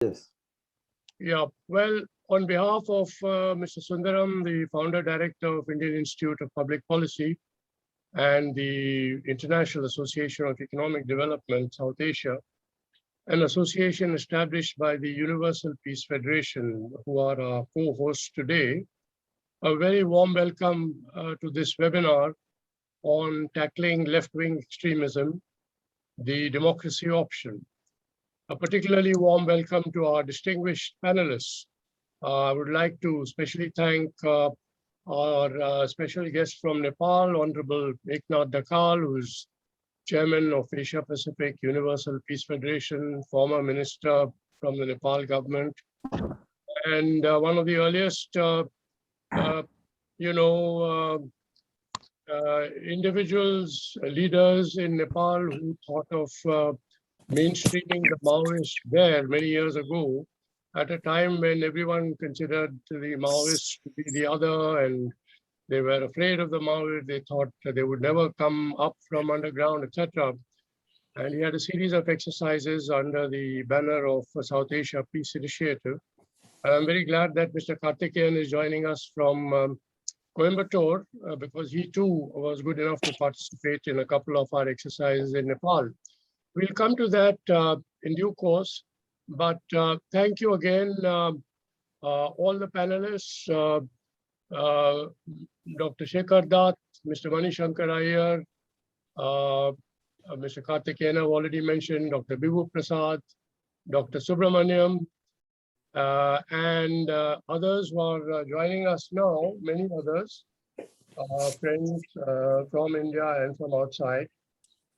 Yes. Yeah, well, on behalf of Mr. Sundaram, the founder director of Indian Institute of Public Policy and the International Association of Economic Development, South Asia, an association established by the Universal Peace Federation, who are our co-hosts today, a very warm welcome to this webinar on tackling left-wing extremism, the democracy option. A particularly warm welcome to our distinguished panelists. I would like to especially thank our special guest from Nepal, Honorable Eknath Dakal, who's Chairman of Asia Pacific Universal Peace Federation, former minister from the Nepal government, and one of the earliest, you know, individuals, leaders in Nepal who thought of mainstreaming the Maoists there many years ago, at a time when everyone considered the Maoists to be the other and they were afraid of the Maoists. They thought that they would never come up from underground, etc. And he had a series of exercises under the banner of South Asia Peace Initiative. And I'm very glad that Mr. Karthikeyan is joining us from Coimbatore, because he too was good enough to participate in a couple of our exercises in Nepal. We'll come to that in due course, but thank you again, all the panelists, Dr. Shekhar Dutt, Mr. Manishankar Iyer, Mr. Karthikeyan, I've already mentioned, Dr. Bibhu Prasad, Dr. Subramaniam, and others who are joining us now, many others, friends from India and from outside.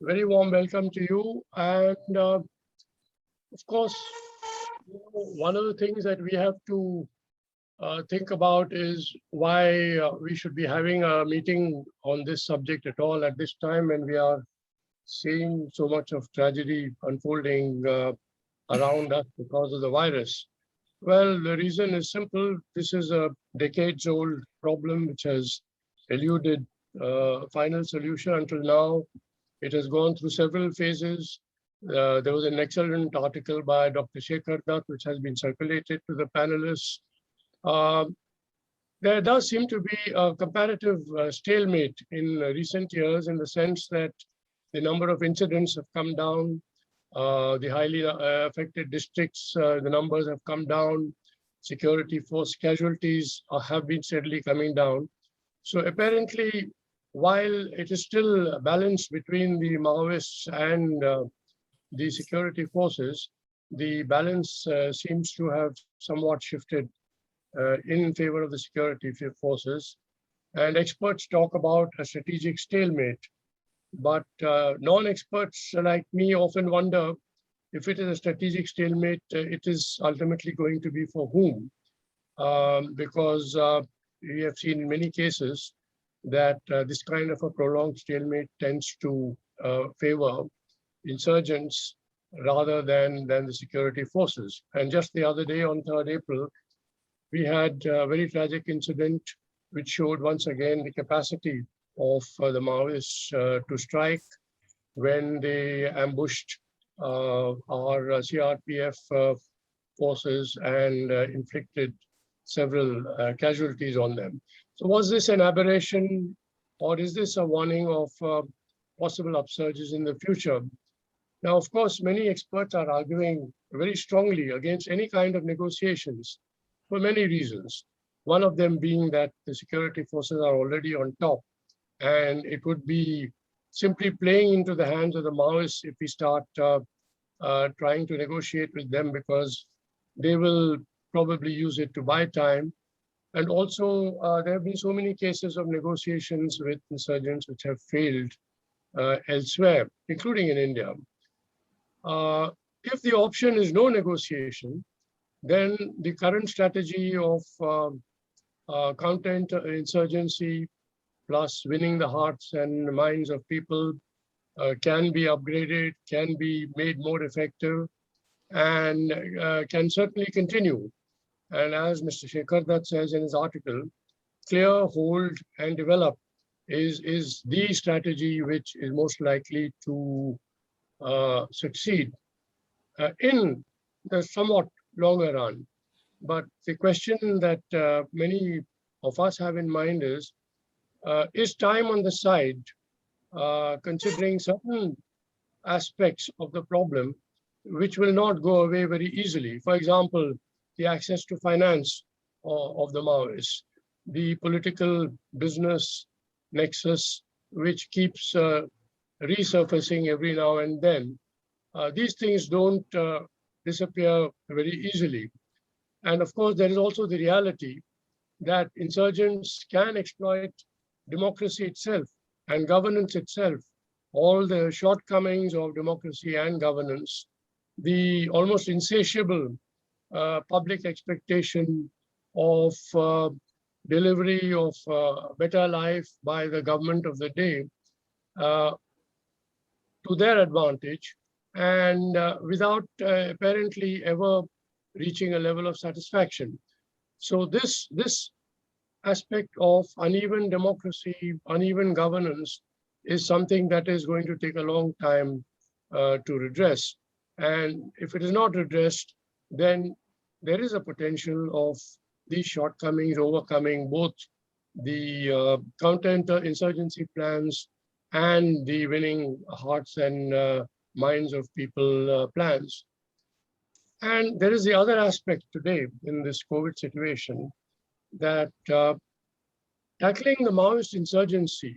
Very warm welcome to you. And of course, one of the things that we have to think about is why we should be having a meeting on this subject at all at this time when we are seeing so much of tragedy unfolding around us because of the virus. Well, the reason is simple. This is a decades-old problem which has eluded final solution until now. It has gone through several phases. There was an excellent article by Dr. Shekhar Dutt, which has been circulated to the panelists. There does seem to be a comparative stalemate in recent years in the sense that the number of incidents have come down. The highly affected districts, the numbers have come down. Security force casualties have been steadily coming down. So apparently, while it is still a balance between the Maoists and the security forces, the balance seems to have somewhat shifted in favor of the security forces. And experts talk about a strategic stalemate. But non-experts like me often wonder if it is a strategic stalemate, it is ultimately going to be for whom? Because we have seen in many cases that this kind of a prolonged stalemate tends to favor insurgents rather than the security forces. And just the other day on 3rd April, we had a very tragic incident which showed once again the capacity of the Maoists to strike when they ambushed our CRPF forces and inflicted several casualties on them. So was this an aberration, or is this a warning of possible upsurges in the future? Now, of course, many experts are arguing very strongly against any kind of negotiations for many reasons. One of them being that the security forces are already on top, and it would be simply playing into the hands of the Maoists if we start trying to negotiate with them, because they will probably use it to buy time. And also, there have been so many cases of negotiations with insurgents which have failed elsewhere, including in India. If the option is no negotiation, then the current strategy of counter-insurgency plus winning the hearts and minds of people can be upgraded, can be made more effective, and can certainly continue. And as Mr. Shekhar Dutt says in his article, clear, hold, and develop is the strategy which is most likely to succeed in the somewhat longer run. But the question that many of us have in mind is time on the side, considering certain aspects of the problem which will not go away very easily. For example, the access to finance of the Maoists, the political business nexus, which keeps resurfacing every now and then. These things don't disappear very easily. And of course, there is also the reality that insurgents can exploit democracy itself and governance itself, all the shortcomings of democracy and governance, the almost insatiable public expectation of delivery of better life by the government of the day uh, to their advantage, and without apparently ever reaching a level of satisfaction. So this aspect of uneven democracy, uneven governance is something that is going to take a long time to redress. And if it is not redressed, then there is a potential of these shortcomings overcoming both the counter-insurgency plans and the winning hearts and minds of people plans. And there is the other aspect today in this COVID situation that tackling the Maoist insurgency,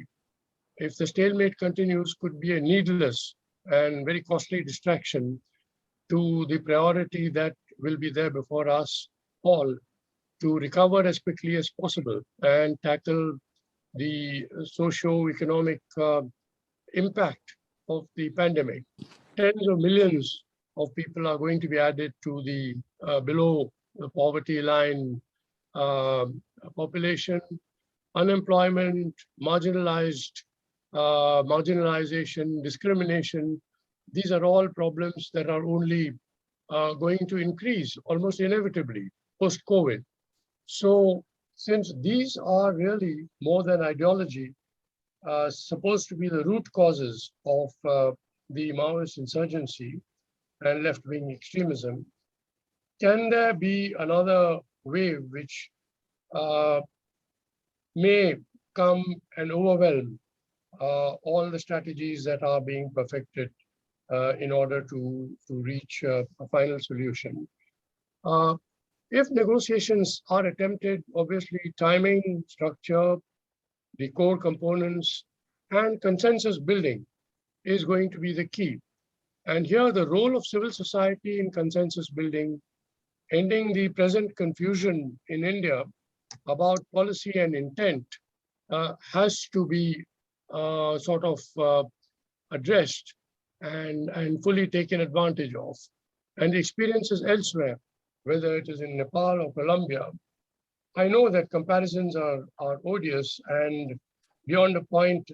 if the stalemate continues, could be a needless and very costly distraction to the priority that will be there before us all to recover as quickly as possible and tackle the socio-economic impact of the pandemic. Tens of millions of people are going to be added to the below the poverty line population. Unemployment, marginalization, discrimination, these are all problems that are only going to increase almost inevitably post-COVID. So since these are really more than ideology, supposed to be the root causes of the Maoist insurgency and left-wing extremism, can there be another wave which may come and overwhelm all the strategies that are being perfected in order to reach a final solution? If negotiations are attempted, obviously timing, structure, the core components, and consensus building is going to be the key. And here the role of civil society in consensus building, ending the present confusion in India about policy and intent has to be sort of addressed and fully taken advantage of. And the experiences elsewhere, whether it is in Nepal or Colombia, I know that comparisons are odious and beyond a point,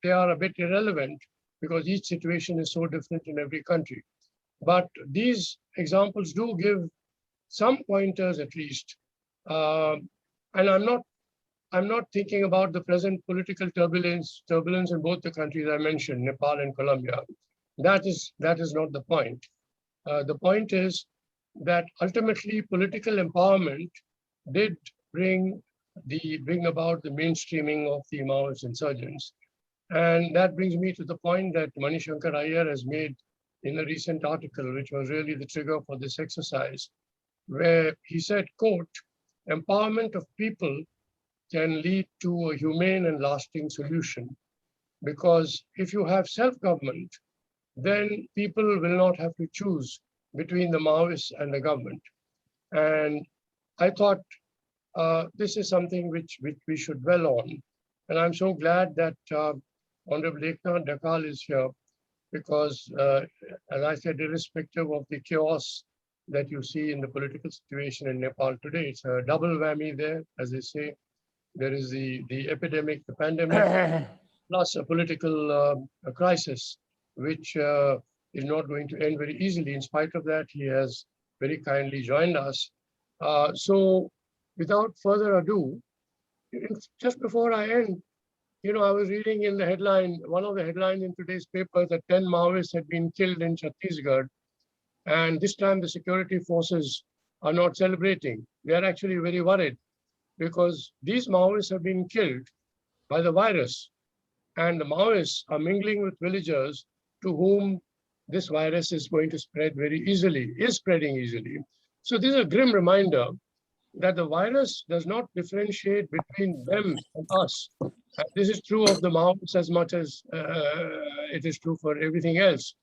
they are a bit irrelevant because each situation is so different in every country. But these examples do give some pointers at least. And I'm not thinking about the present political turbulence in both the countries I mentioned, Nepal and Colombia. That is not the point. The point is that ultimately political empowerment did bring about the mainstreaming of the Maoist insurgents. And that brings me to the point that Manishankar Iyer has made in a recent article, which was really the trigger for this exercise, where he said, quote, "Empowerment of people can lead to a humane and lasting solution. Because if you have self-government, then people will not have to choose between the Maoists and the government." And I thought this is something which we should dwell on. And I'm so glad that Honorable Eknath Dakal is here because, as I said, irrespective of the chaos that you see in the political situation in Nepal today, it's a double whammy there, as they say. There is the epidemic, the pandemic, plus a political crisis, which is not going to end very easily. In spite of that, he has very kindly joined us. So without further ado, just before I end, I was reading in the headline, one of the headlines in today's paper, that 10 Maoists had been killed in Chhattisgarh. And this time the security forces are not celebrating. They are actually very worried because these Maoists have been killed by the virus. And the Maoists are mingling with villagers to whom this virus is going to spread very easily, is spreading easily. So this is a grim reminder that the virus does not differentiate between them and us. And this is true of the Maoists as much as it is true for everything else.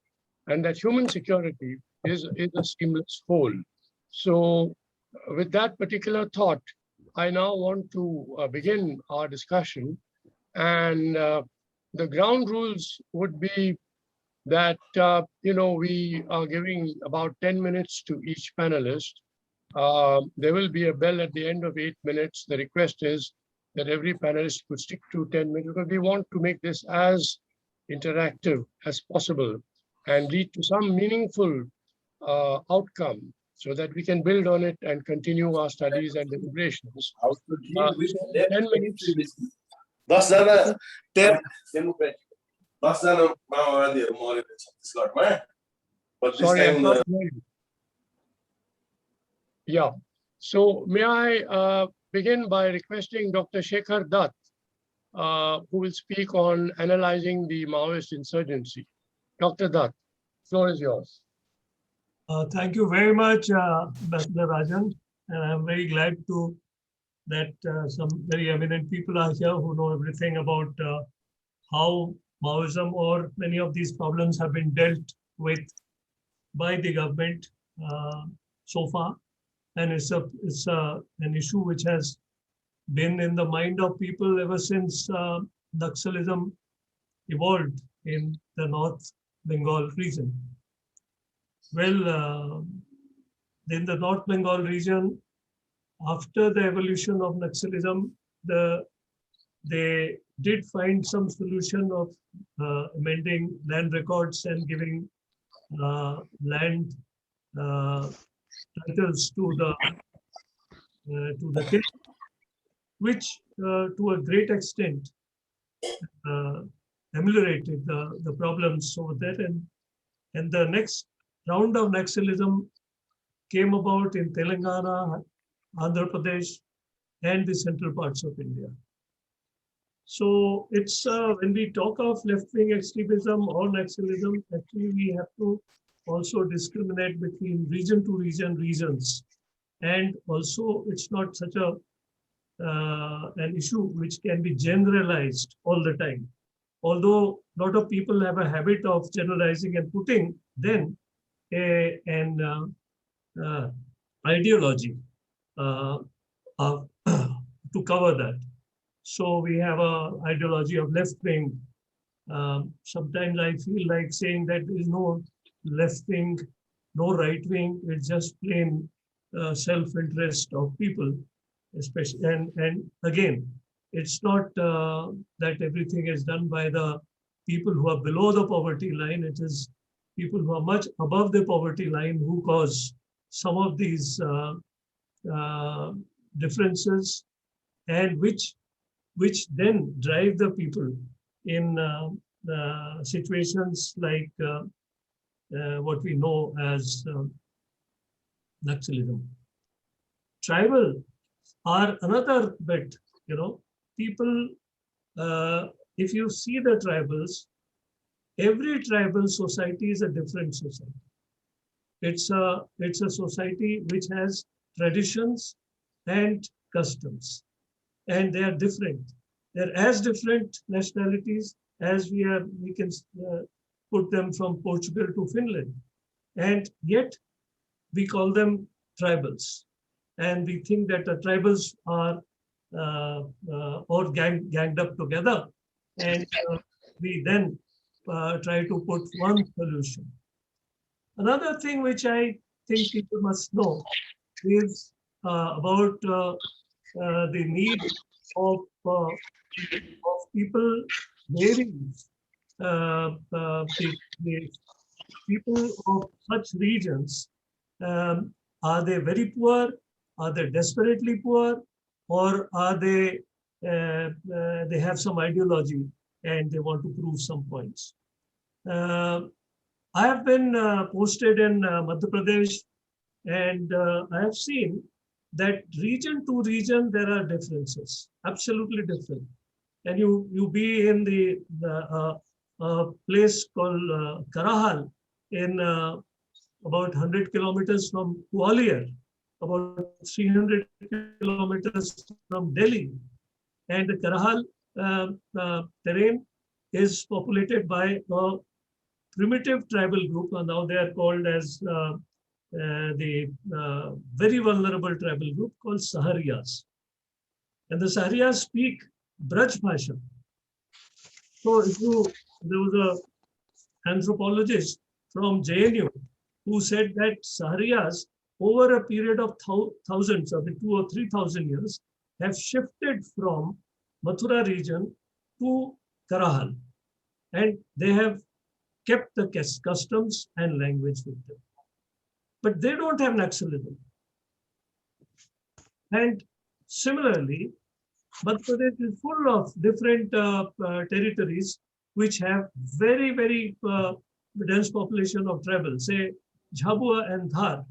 And that human security is a seamless whole. So with that particular thought, I now want to begin our discussion. And the ground rules would be that, we are giving about 10 minutes to each panelist. There will be a bell at the end of 8 minutes. The request is that every panelist could stick to 10 minutes because we want to make this as interactive as possible and lead to some meaningful outcome so that we can build on it and continue our studies and deliberations. How to deal with 10 minutes. extremism. 10 जना democratic. 10 जना माओवादीहरु मरेको छ छत्तीसगढमा. But this time Yeah. So may I begin by requesting Dr. Shekhar Dutt, who will speak on analyzing the Maoist insurgency. Dr. Dutt, floor is yours. Thank you very much, Mr. Rajan. And I'm very glad that some very eminent people are here who know everything about how Maoism or many of these problems have been dealt with by the government so far. And it's an issue which has been in the mind of people ever since Naxalism evolved in the North Bengal region. Well, in the North Bengal region, after the evolution of Naxalism, they did find some solution of amending land records and giving land titles to the king, which to a great extent ameliorated the problems over there. And the next round of Naxalism came about in Telangana, Andhra Pradesh, and the central parts of India. So it's when we talk of left-wing extremism or Naxalism, actually we have to also discriminate between region to regions. And also it's not such an issue which can be generalized all the time. Although a lot of people have a habit of generalizing and putting then an ideology to cover that. So we have an ideology of left wing. Sometimes I feel like saying that there is no left wing, no right wing. It's just plain self-interest of people, especially. And again, it's not that everything is done by the people who are below the poverty line. It is people who are much above the poverty line who cause some of these differences, and which then drive the people in situations like what we know as Naxalism. Tribal are another bit, people, if you see the tribals, every tribal society is a different society. It's a society which has traditions and customs, and they are different. They're as different nationalities as we can put them from Portugal to Finland, and yet we call them tribals, and we think that the tribals are all ganged up together, and we then try to put one solution. Another thing which I think people must know is about the need of people varying. The people of such regions, are they very poor? Are they desperately poor? Or are they have some ideology and they want to prove some points? I have been posted in Madhya Pradesh, and I have seen that region to region there are differences, absolutely different. And you be in the place called Karahal in about 100 kilometers from Gwalior, about 300 kilometers from Delhi. And the Karahal terrain is populated by a primitive tribal group, and now they are called as the very vulnerable tribal group called Sahariyas. And the Sahariyas speak Braj Bhasha. So there was an anthropologist from JNU who said that Sahariyas, over a period of thousands, of 2,000 or 3,000 years, have shifted from Mathura region to Karahal. And they have kept the customs and language with them. But they don't have Naxalism. And similarly, Madhya Pradesh is full of different territories which have very, very dense population of tribal, say Jhabua and Dhar.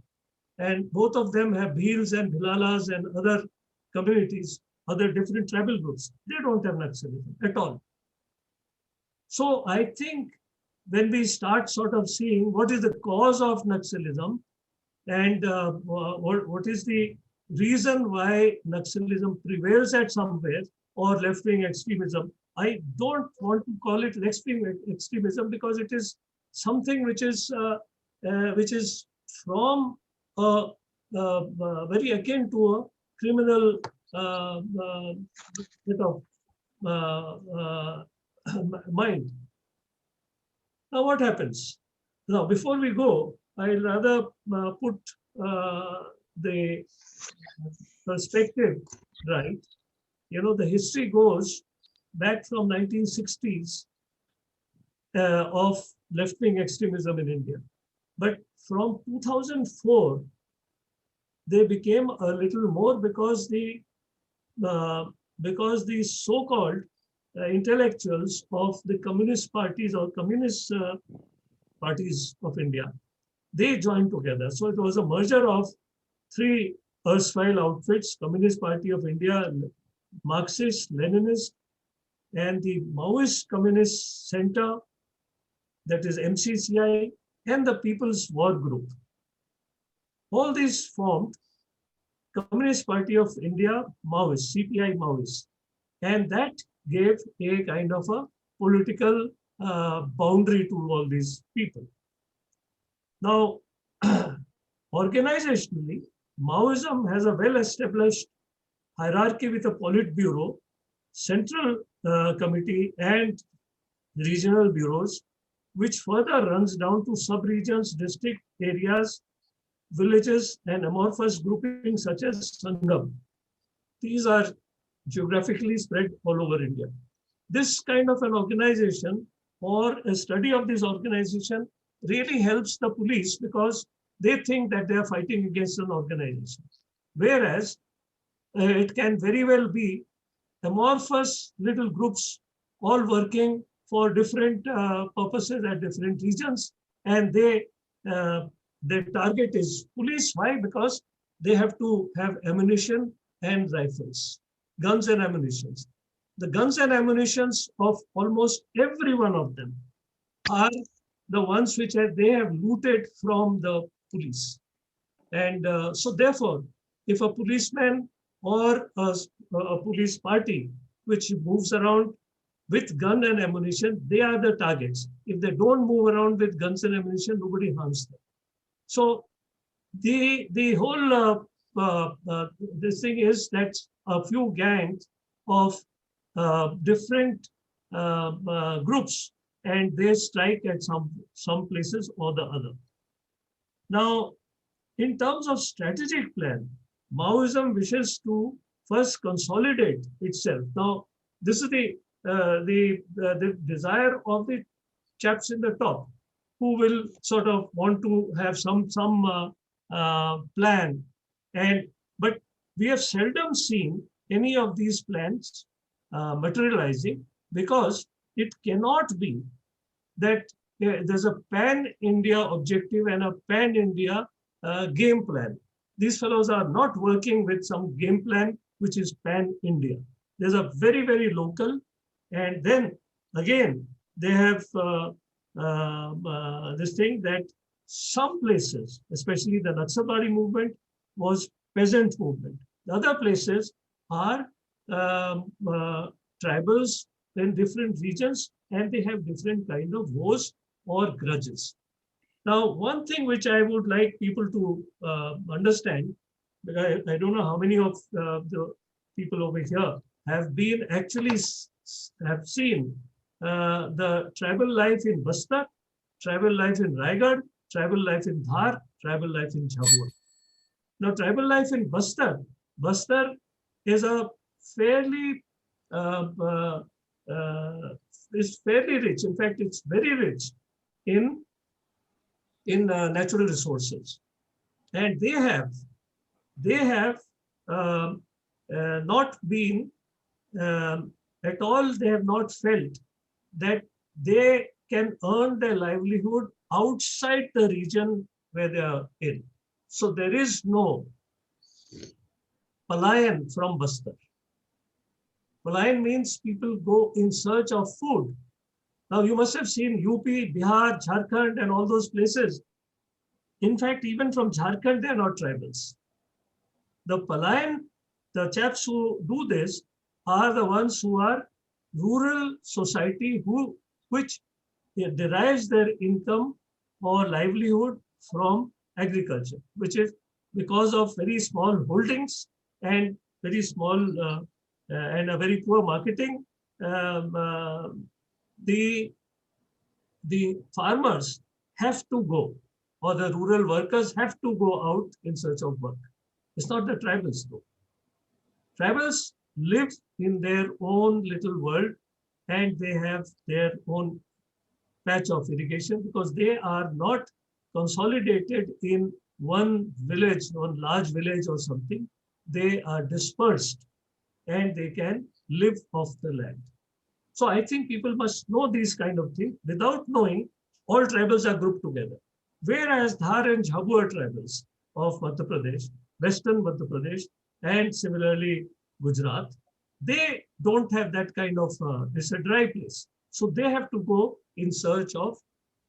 And both of them have Bhils and Bhilalas and other communities, other different tribal groups. They don't have Naxalism at all. So I think when we start sort of seeing what is the cause of Naxalism and what is the reason why Naxalism prevails at somewhere or left-wing extremism, I don't want to call it left-wing extremism because it is something which is from very akin to a criminal bit of mind. Now, what happens? Now, before we go, I'd rather put the perspective right. You know, the history goes back from 1960s of left-wing extremism in India. But from 2004, they became a little more because the so-called intellectuals of the communist parties or communist parties of India, they joined together. So it was a merger of three erstwhile outfits: Communist Party of India, Marxist, Leninist, and the Maoist Communist Center, that is MCCI, and the People's War Group. All these formed Communist Party of India Maoist, CPI Maoist, and that gave a kind of a political boundary to all these people. Now, organizationally, Maoism has a well-established hierarchy with a Politburo, central committee, and regional bureaus, which further runs down to sub-regions, district areas, villages, and amorphous groupings such as Sangam. These are geographically spread all over India. This kind of an organization or a study of this organization really helps the police because they think that they are fighting against an organization. Whereas it can very well be amorphous little groups all working for different purposes at different regions, and their target is police. Why? Because they have to have ammunition and rifles, guns and ammunitions. The guns and ammunitions of almost every one of them are the ones which they have looted from the police. And so therefore, if a policeman or a police party which moves around with gun and ammunition, they are the targets. If they don't move around with guns and ammunition, nobody harms them. So the whole this thing is that a few gangs of different groups, and they strike at some places or the other. Now, in terms of strategic plan, Maoism wishes to first consolidate itself. Now, this is the desire of the chaps in the top, who will sort of want to have some plan. But we have seldom seen any of these plans materializing, because it cannot be that there's a pan-India objective and a pan-India game plan. These fellows are not working with some game plan which is pan-India. There's a very, very local, and then again, they have this thing that some places, especially the Naxalbari movement, was peasant movement. The other places are tribals in different regions, and they have different kind of wars or grudges. Now, one thing which I would like people to understand, I don't know how many of the people over here have been actually have seen the tribal life in Bastar, tribal life in Raigad, tribal life in Dhar, tribal life in Jhabua. Now, tribal life in Bastar is a fairly is fairly rich. In fact, it's very rich in natural resources, and they have not been at all. They have not felt that they can earn their livelihood outside the region where they are in. So there is no palayan from Bastar. Palayan means people go in search of food. Now you must have seen UP, Bihar, Jharkhand and all those places. In fact, even from Jharkhand, they are not tribals. The palayan, the chaps who do this are the ones who are rural society which derives their income or livelihood from agriculture, which is because of very small holdings and very small and a very poor marketing. The farmers have to go, or the rural workers have to go out in search of work. It's not the tribals though. Tribals live in their own little world, and they have their own patch of irrigation because they are not consolidated in one village, one large village or something. They are dispersed and they can live off the land. So I think people must know these kind of things. Without knowing, all tribals are grouped together. Whereas Dhar and Jhabua tribals of Madhya Pradesh, Western Madhya Pradesh, and similarly Gujarat, they don't have that kind of, it's a dry place. So they have to go in search of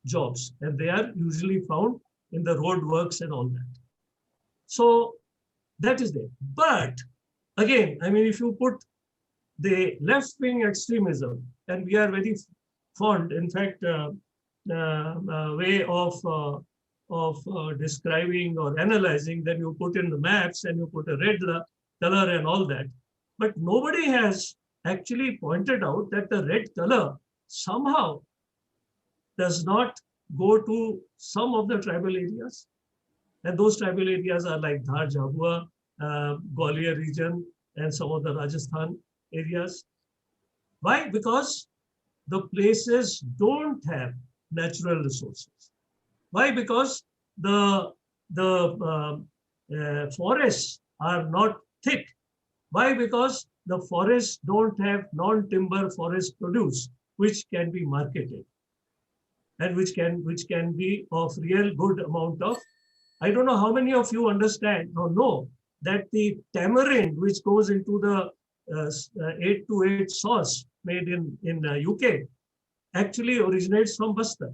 jobs, and they are usually found in the road works and all that. So that is there. But again, I mean, if you put the left-wing extremism, and we are very fond, in fact, way of describing or analyzing, then you put in the maps and you put a red color and all that. But nobody has actually pointed out that the red color somehow does not go to some of the tribal areas. And those tribal areas are like Dhar, Jhabua, Gwalior region, and some of the Rajasthan areas. Why? Because the places don't have natural resources. Why? Because the forests are not thick. Why? Because the forests don't have non-timber forest produce, which can be marketed and which can be of real good amount of. I don't know how many of you understand or know that the tamarind which goes into the 8-to-8 sauce made in UK actually originates from Bastar,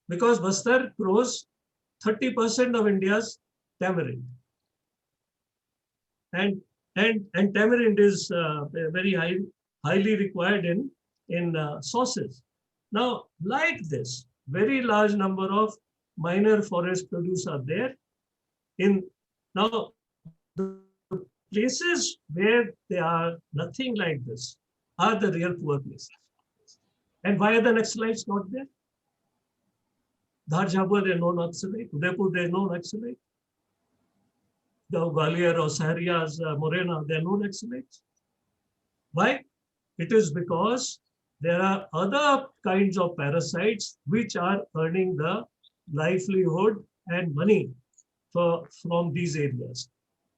because Bastar grows 30% of India's tamarind, and tamarind is very highly required in sauces. Now, like this, very large number of minor forest produce are there. Now, the places where there are nothing like this are the real poor places. And why are the Naxalites not there? Dhar, Jhabua, there are no Naxalite. Udaipur, there are no Naxalite. The Gwalior or Saharias, Morena, there are no Naxalites. Why? It is because there are other kinds of parasites which are earning the livelihood and money from these areas.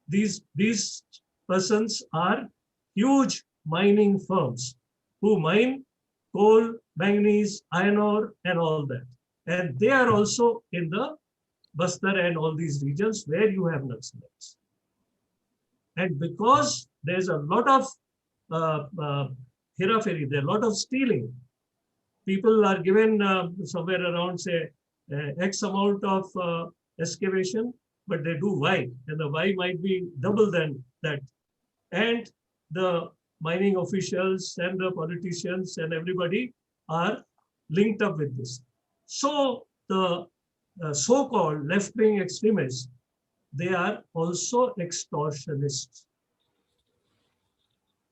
These persons are huge mining firms who mine coal, manganese, iron ore, and all that. And they are also in the Bastar and all these regions where you have Naxalites. And because there's a lot of heraferi, there are a lot of stealing. People are given somewhere around, say, X amount of excavation, but they do Y, and the Y might be double than that. And the mining officials and the politicians and everybody are linked up with this. So the so-called left-wing extremists, they are also extortionists.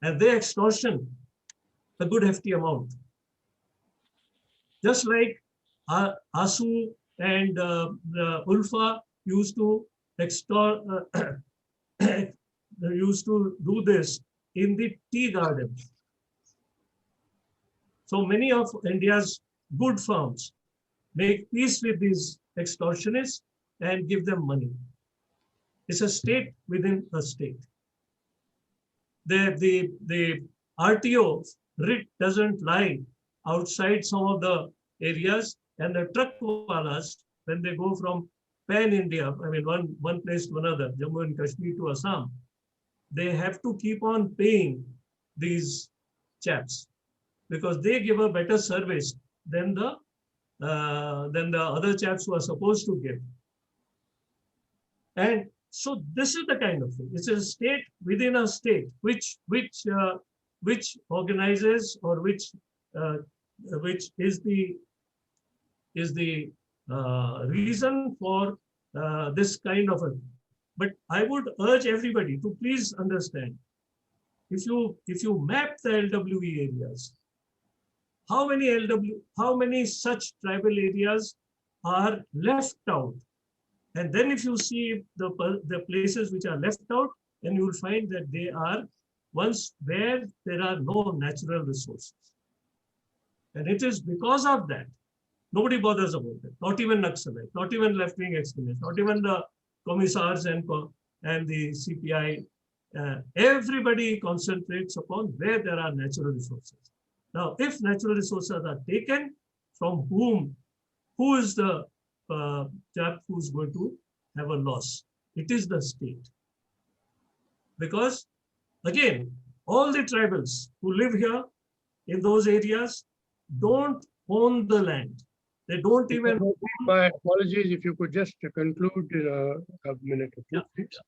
And they extortion a good hefty amount. Just like ASU and ULFA used to extort, used to do this in the tea gardens. So many of India's good firms make peace with these extortionists and give them money. It's a state within a state. The RTO writ doesn't lie outside some of the areas, and the truck walas, when they go from pan-India, I mean one place to another, Jammu and Kashmir to Assam, they have to keep on paying these chaps because they give a better service than the other chaps who are supposed to give. And so this is the kind of thing. It's a state within a state which organizes or which is the reason for this kind of a. But I would urge everybody to please understand. If you map the LWE areas, how many such tribal areas are left out? And then if you see the places which are left out, then you will find that they are ones where there are no natural resources. And it is because of that, nobody bothers about it. Not even Naxalite, not even left-wing extremists, not even the commissars and the CPI. Everybody concentrates upon where there are natural resources. Now, if natural resources are taken, from who is the chap who's going to have a loss? It is the state. Because, again, all the tribals who live here in those areas don't own the land. They don't even. My apologies, if you could just conclude in a minute or two, please.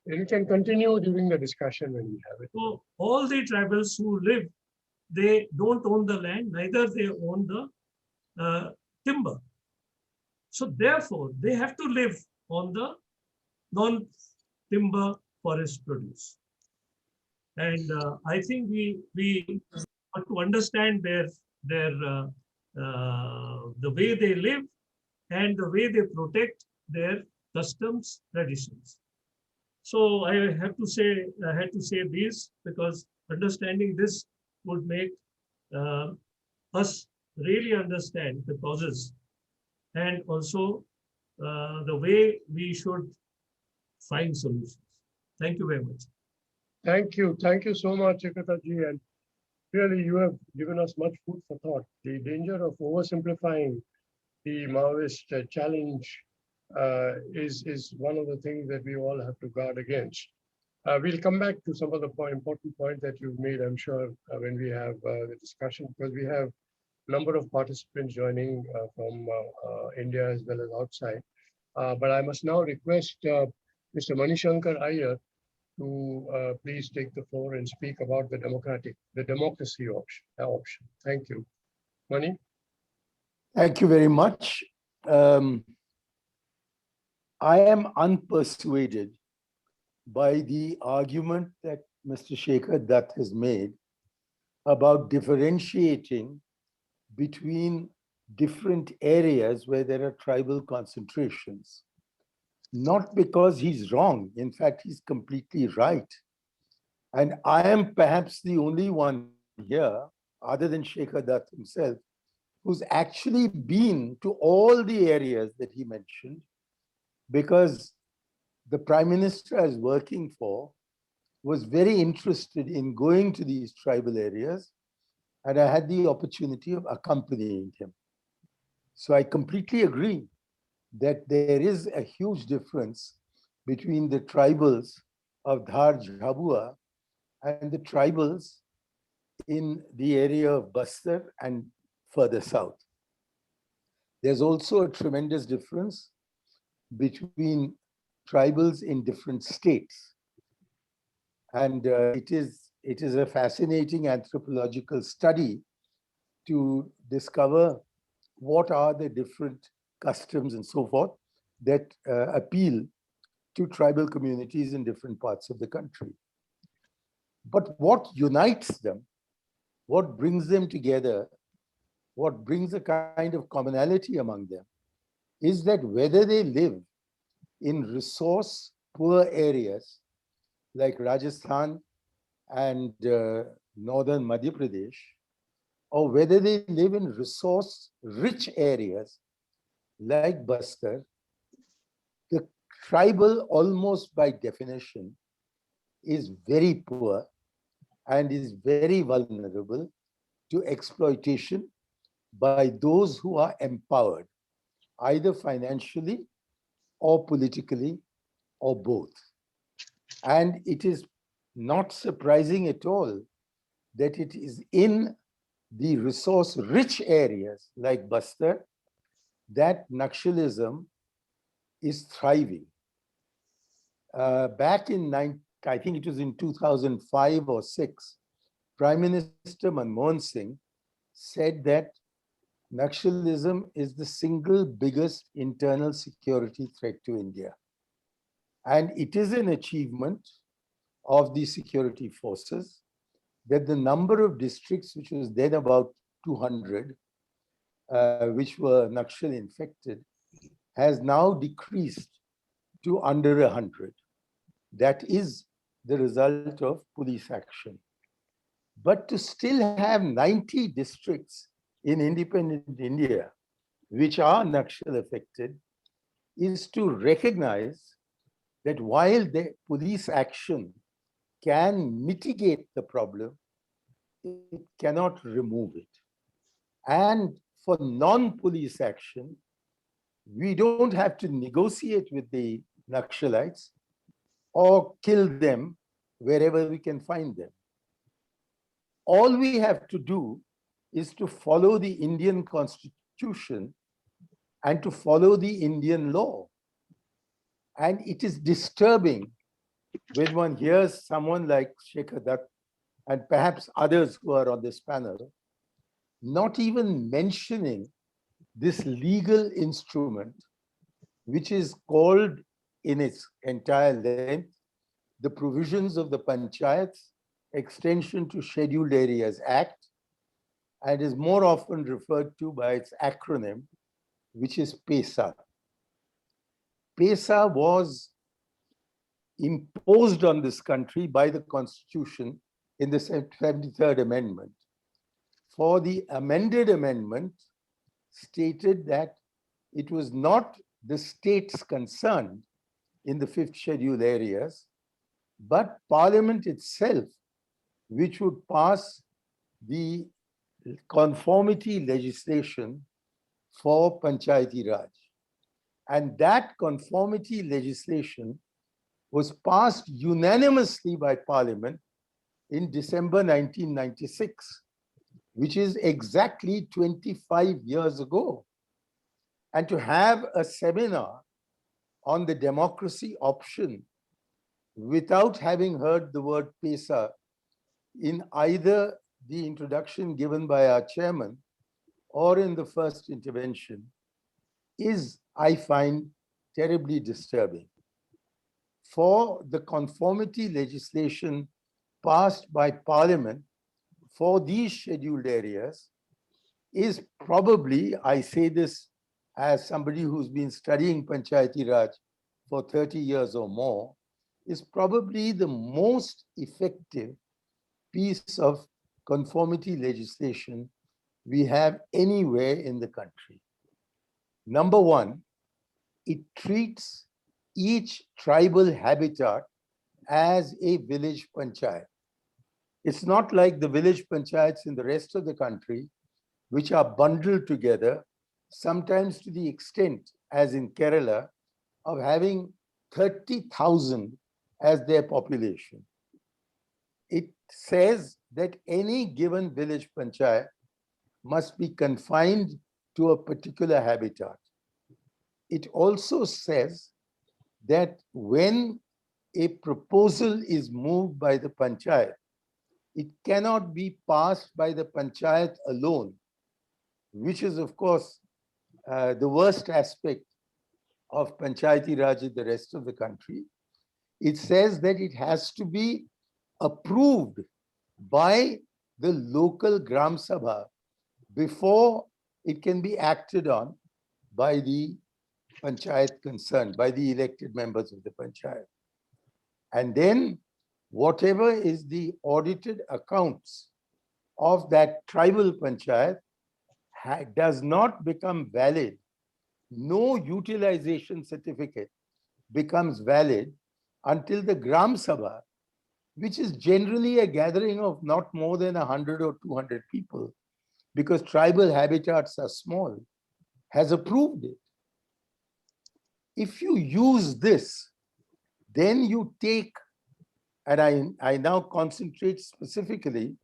And you can continue during the discussion when we have it. So all the tribals who live, they don't own the land, neither they own the timber. So therefore, they have to live on the non-timber forest produce. And I think we have to understand the way they live and the way they protect their customs, traditions. So I had to say this because understanding this would make us really understand the causes and also the way we should find solutions. Thank you very much. Thank you. Thank you so much, Ekataji. And really, you have given us much food for thought. The danger of oversimplifying the Maoist challenge is one of the things that we all have to guard against. We'll come back to some of the important points that you've made, I'm sure, when we have the discussion, because we have a number of participants joining from India as well as outside. But I must now request Mr. Manishankar Iyer to please take the floor and speak about the democracy option. Thank you. Mani? Thank you very much. I am unpersuaded by the argument that Mr. Shekhar Dutt has made about differentiating between different areas where there are tribal concentrations. Not because he's wrong, in fact, he's completely right. And I am perhaps the only one here, other than Shekhar Dutt himself, who's actually been to all the areas that he mentioned, because the Prime Minister I was working for was very interested in going to these tribal areas and I had the opportunity of accompanying him. So I completely agree that there is a huge difference between the tribals of Dhar Jhabua and the tribals in the area of Bastar and further south. There's also a tremendous difference between tribals in different states. And it is a fascinating anthropological study to discover what are the different customs and so forth that appeal to tribal communities in different parts of the country. But what unites them, what brings them together, what brings a kind of commonality among them, is that whether they live in resource poor areas like Rajasthan and northern Madhya Pradesh, or whether they live in resource rich areas like Bastar, the tribal, almost by definition, is very poor and is very vulnerable to exploitation by those who are empowered, either financially or politically or both. And it is not surprising at all that it is in the resource-rich areas like Bastar that Naxalism is thriving. Back in, I think it was in 2005 or 6, Prime Minister Manmohan Singh said that Naxalism is the single biggest internal security threat to India. And it is an achievement of the security forces that the number of districts, which was then about 200, which were Naxal infected, has now decreased to under 100. That is the result of police action. But to still have 90 districts in independent India, which are Naxal affected, is to recognize that while the police action can mitigate the problem, it cannot remove it. And for non-police action, we don't have to negotiate with the Naxalites or kill them wherever we can find them. All we have to do is to follow the Indian Constitution and to follow the Indian law. And it is disturbing when one hears someone like Shekhar Dutt and perhaps others who are on this panel not even mentioning this legal instrument, which is called in its entire length, the provisions of the Panchayats Extension to Scheduled Areas Act, and is more often referred to by its acronym, which is PESA. PESA was imposed on this country by the Constitution in the 73rd Amendment. For the amended amendment stated that it was not the states concerned in the 5th scheduled areas, but Parliament itself, which would pass the conformity legislation for Panchayati Raj. And that conformity legislation was passed unanimously by Parliament in December 1996, which is exactly 25 years ago. And to have a seminar on the democracy option without having heard the word PESA in either the introduction given by our chairman or in the first intervention is, I find, terribly disturbing. For the conformity legislation passed by Parliament for these scheduled areas is probably, I say this as somebody who's been studying Panchayati Raj for 30 years or more, is probably the most effective piece of conformity legislation we have anywhere in the country. Number one, it treats each tribal habitat as a village panchayat. It's not like the village panchayats in the rest of the country, which are bundled together, sometimes to the extent, as in Kerala, of having 30,000 as their population. It says that any given village panchayat must be confined to a particular habitat. It also says that when a proposal is moved by the panchayat, it cannot be passed by the panchayat alone, which is, of course, the worst aspect of Panchayati Raj in the rest of the country. It says that it has to be approved by the local Gram Sabha before it can be acted on by the panchayat concerned, by the elected members of the panchayat. And then whatever is the audited accounts of that tribal panchayat does not become valid. No utilization certificate becomes valid until the Gram Sabha, which is generally a gathering of not more than 100 or 200 people, because tribal habitats are small, has approved it. If you use this, then you take, and I now concentrate specifically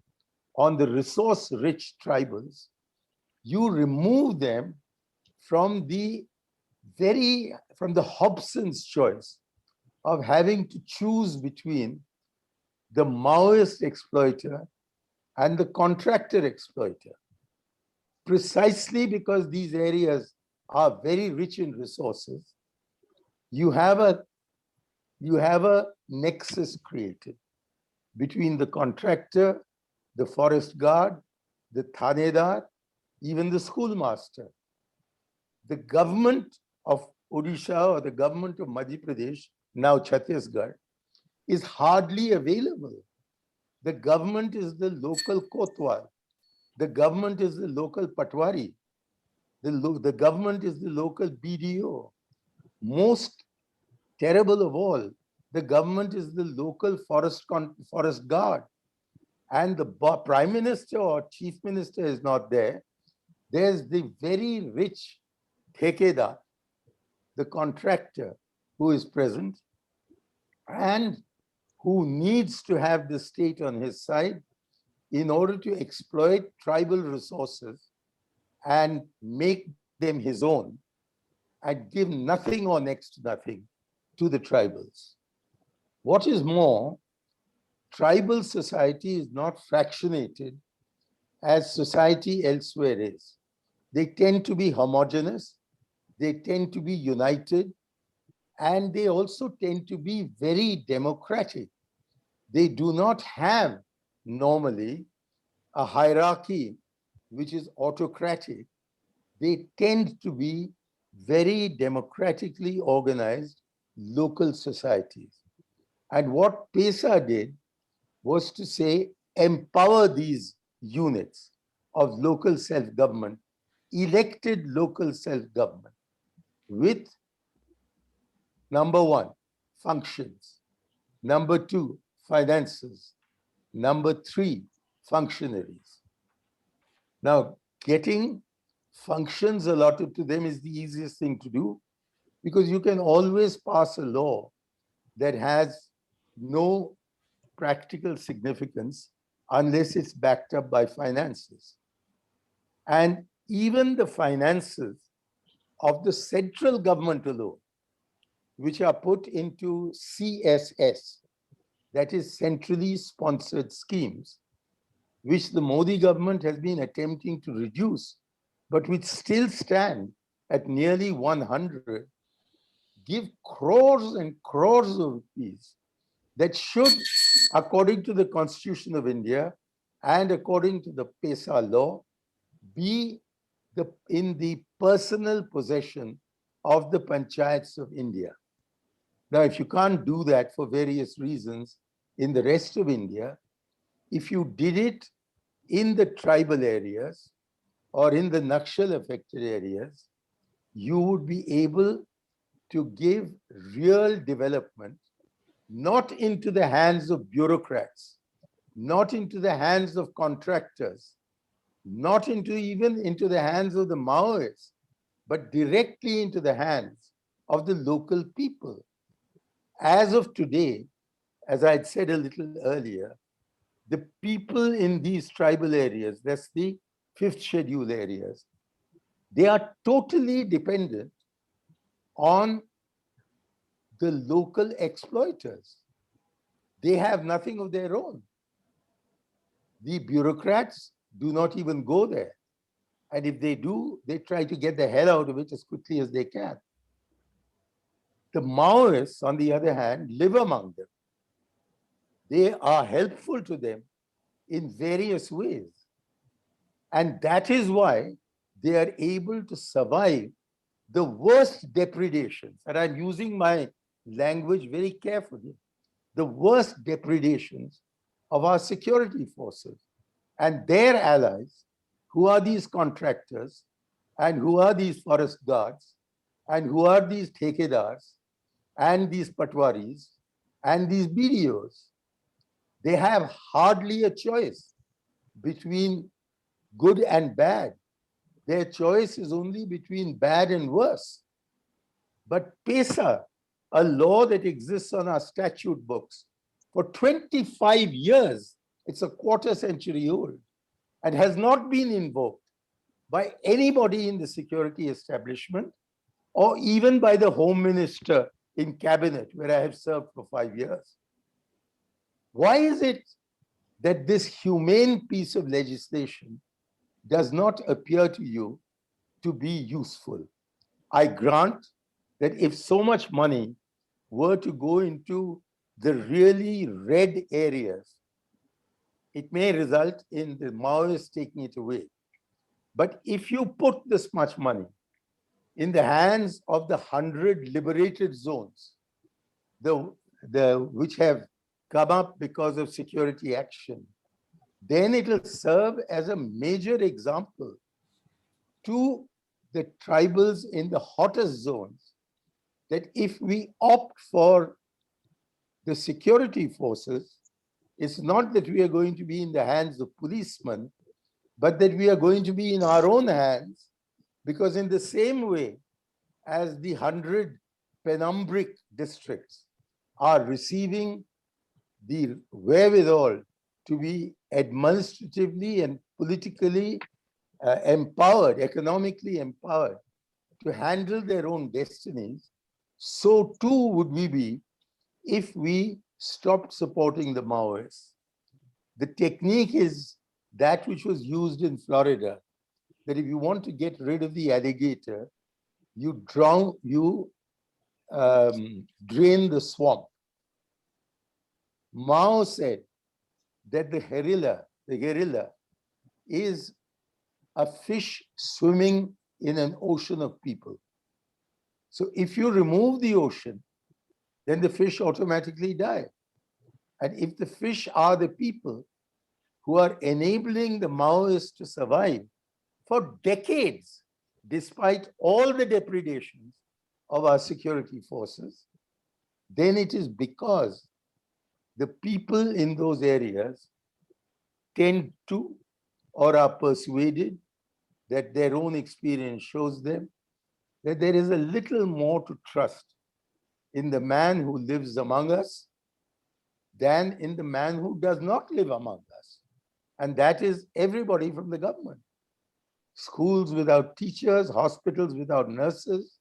on the resource-rich tribals, you remove them from the Hobson's choice of having to choose between the Maoist exploiter and the contractor exploiter, precisely because these areas are very rich in resources. You have a nexus created between the contractor, the forest guard, the thanedar, even the schoolmaster. The government of Odisha or the government of Madhya Pradesh, now Chhattisgarh, is hardly available. The government is the local kotwal. The government is the local patwari. The government is the local BDO. Most terrible of all, the government is the local forest guard. And the prime minister or chief minister is not there. There's the very rich thekedar, the contractor, who is present and who needs to have the state on his side in order to exploit tribal resources and make them his own and give nothing or next to nothing to the tribals. What is more, tribal society is not fractionated as society elsewhere is. They tend to be homogeneous, they tend to be united, and they also tend to be very democratic. They do not have normally a hierarchy which is autocratic. They tend to be very democratically organized local societies. And what PESA did was to say, empower these units of local self-government, elected local self-government, with number one, functions, number two, finances, number three, functionaries. Now, getting functions allotted to them is the easiest thing to do, because you can always pass a law that has no practical significance unless it's backed up by finances. And even the finances of the central government alone, which are put into CSS, that is centrally sponsored schemes, which the Modi government has been attempting to reduce, but which still stand at nearly 100, give crores and crores of rupees that should, according to the Constitution of India and according to the PESA law, be in the personal possession of the panchayats of India. Now, if you can't do that for various reasons in the rest of India, if you did it in the tribal areas or in the Nakshal affected areas, you would be able to give real development, not into the hands of bureaucrats, not into the hands of contractors, not even into the hands of the Maoists, but directly into the hands of the local people. As of today, as I had said a little earlier, the people in these tribal areas, that's the fifth schedule areas, they are totally dependent on the local exploiters. They have nothing of their own. The bureaucrats do not even go there. And if they do, they try to get the hell out of it as quickly as they can. The Maoists, on the other hand, live among them. They are helpful to them in various ways. And that is why they are able to survive the worst depredations. And I'm using my language very carefully. The worst depredations of our security forces and their allies, who are these contractors and who are these forest guards and who are these thekedars and these patwaris and these BDOs. They have hardly a choice between good and bad. Their choice is only between bad and worse. But PESA, a law that exists on our statute books for 25 years, it's a quarter century old, and has not been invoked by anybody in the security establishment or even by the Home Minister in cabinet, where I have served for 5 years. Why is it that this humane piece of legislation does not appear to you to be useful? I grant that if so much money were to go into the really red areas, it may result in the Maoists taking it away. But if you put this much money in the hands of the 100 liberated zones, which have come up because of security action, then it will serve as a major example to the tribals in the hottest zones that if we opt for the security forces, it's not that we are going to be in the hands of policemen, but that we are going to be in our own hands, because in the same way as the 100 penumbric districts are receiving the wherewithal to be administratively and politically empowered, economically empowered to handle their own destinies, so too would we be if we stopped supporting the Maoists. The technique is that which was used in Florida, that if you want to get rid of the alligator, you drain the swamp. Mao said that the guerrilla is a fish swimming in an ocean of people. So if you remove the ocean, then the fish automatically die. And if the fish are the people who are enabling the Maoists to survive for decades, despite all the depredations of our security forces, then it is because the people in those areas tend to or are persuaded that their own experience shows them that there is a little more to trust in the man who lives among us than in the man who does not live among us. And that is everybody from the government. Schools without teachers, hospitals without nurses.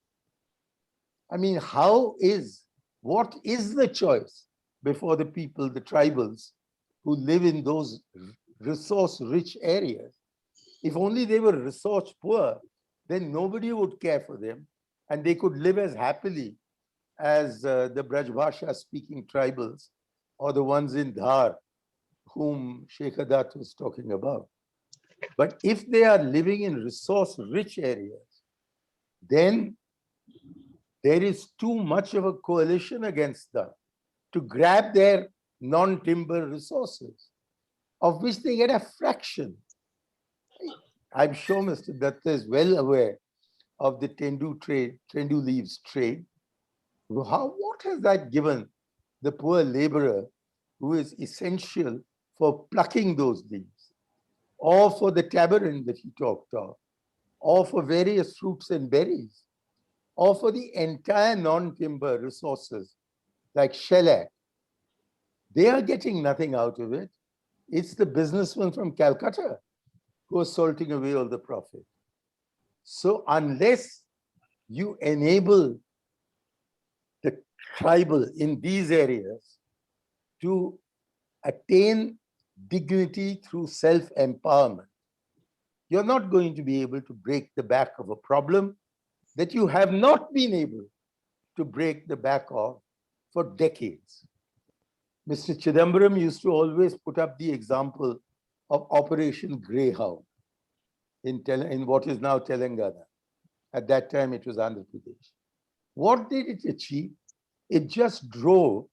I mean, what is the choice before the people, the tribals, who live in those resource-rich areas? If only they were resource poor, then nobody would care for them, and they could live as happily as the Brajbhasha speaking tribals or the ones in Dhar, whom Sheikh Adat was talking about. But if they are living in resource-rich areas, then there is too much of a coalition against them to grab their non-timber resources, of which they get a fraction. I'm sure Mr. Datta is well aware of the Tendu leaves trade. What has that given the poor laborer who is essential for plucking those leaves, or for the tamarind that he talked of, or for various fruits and berries, or for the entire non-timber resources like shellac. They are getting nothing out of it. It's the businessmen from Calcutta who are salting away all the profit. So unless you enable the tribal in these areas to attain dignity through self-empowerment, you're not going to be able to break the back of a problem that you have not been able to break the back of for decades. Mr. Chidambaram used to always put up the example of Operation Greyhound in what is now Telangana. At that time, it was Andhra Pradesh. What did it achieve? It just drove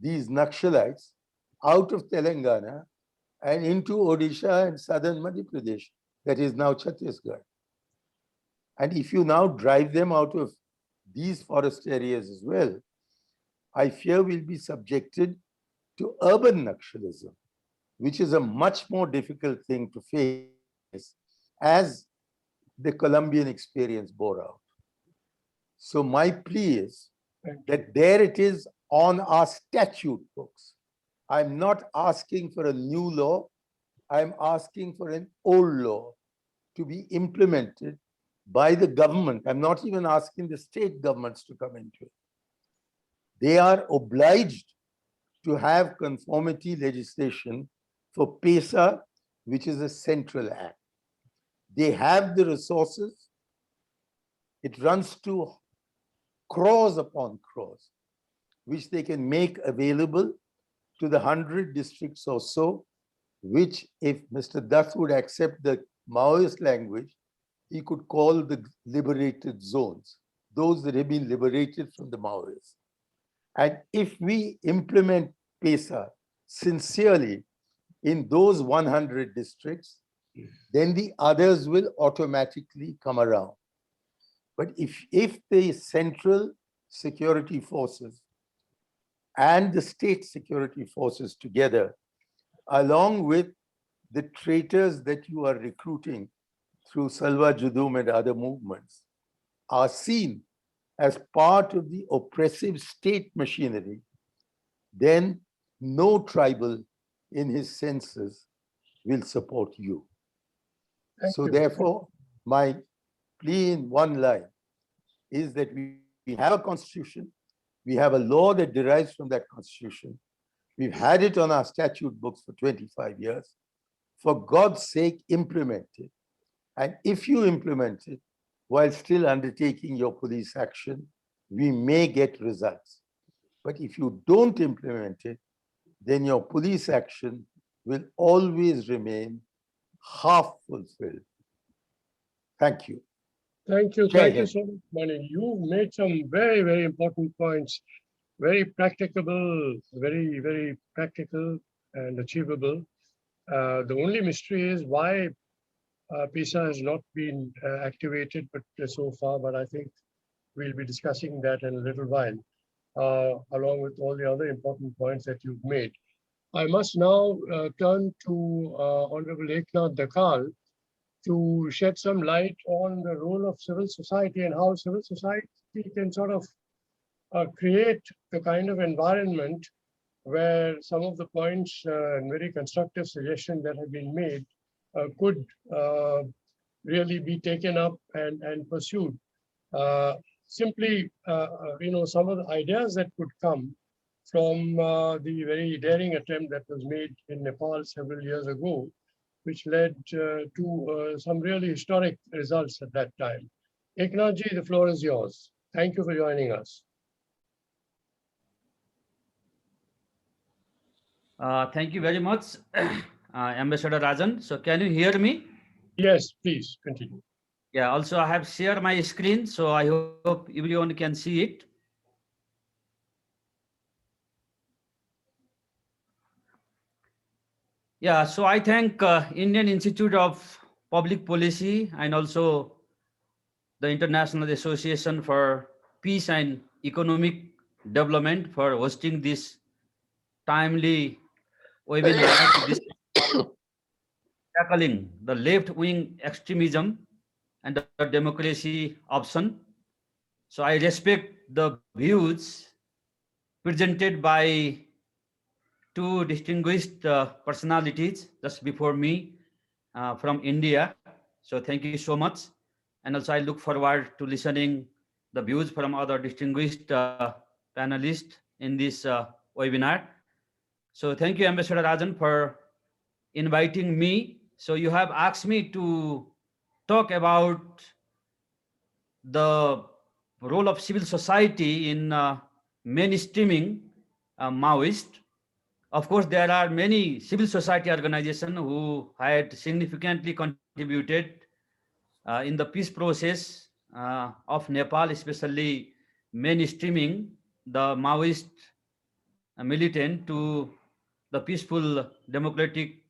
these Naxalites out of Telangana and into Odisha and southern Madhya Pradesh, that is now Chhattisgarh. And if you now drive them out of these forest areas as well, I fear we'll be subjected to urban Naxalism, which is a much more difficult thing to face, as the Colombian experience bore out. So my plea is that there it is on our statute books. I'm not asking for a new law. I'm asking for an old law to be implemented by the government. I'm not even asking the state governments to come into it. They are obliged to have conformity legislation for PESA, which is a central act. They have the resources. It runs to crores upon crores, which they can make available to the 100 districts or so, which, if Mr. Dutt would accept the Maoist language, he could call the liberated zones, those that have been liberated from the Maoists. And if we implement PESA sincerely in those 100 districts, then the others will automatically come around. But if the central security forces and the state security forces together, along with the traitors that you are recruiting through Salwa Judum and other movements, are seen as part of the oppressive state machinery, then no tribal in his senses will support you. So therefore, my plea in one line is that we have a constitution, we have a law that derives from that constitution, we've had it on our statute books for 25 years. For God's sake, implement it. And if you implement it while still undertaking your police action, we may get results. But if you don't implement it, then your police action will always remain half fulfilled. Thank you. Thank you. Jai Thank you Hind. so much, Mani. You made some very, very important points, very practicable, very, very practical and achievable. The only mystery is why PISA has not been activated so far, but I think we'll be discussing that in a little while, along with all the other important points that you've made. I must now turn to Honorable Eknath Dakal to shed some light on the role of civil society and how civil society can sort of create the kind of environment where some of the points and very constructive suggestions that have been made could really be taken up and pursued. Simply, some of the ideas that could come from the very daring attempt that was made in Nepal several years ago, which led to some really historic results at that time. Eknathji, the floor is yours. Thank you for joining us. Thank you very much, Ambassador Rajan. So can you hear me? Yes, please continue. Yeah, also I have shared my screen, so I hope everyone can see it. Yeah, so I thank Indian Institute of Public Policy and also the International Association for Peace and Economic Development for hosting this timely webinar to discuss tackling the left-wing extremism and the democracy option. So I respect the views presented by two distinguished personalities just before me from India. So thank you so much. And also I look forward to listening the views from other distinguished panelists in this webinar. So thank you, Ambassador Rajan, for inviting me. So you have asked me to talk about the role of civil society in mainstreaming Maoist. Of course, there are many civil society organizations who had significantly contributed in the peace process of Nepal, especially mainstreaming the Maoist militant to the peaceful democratic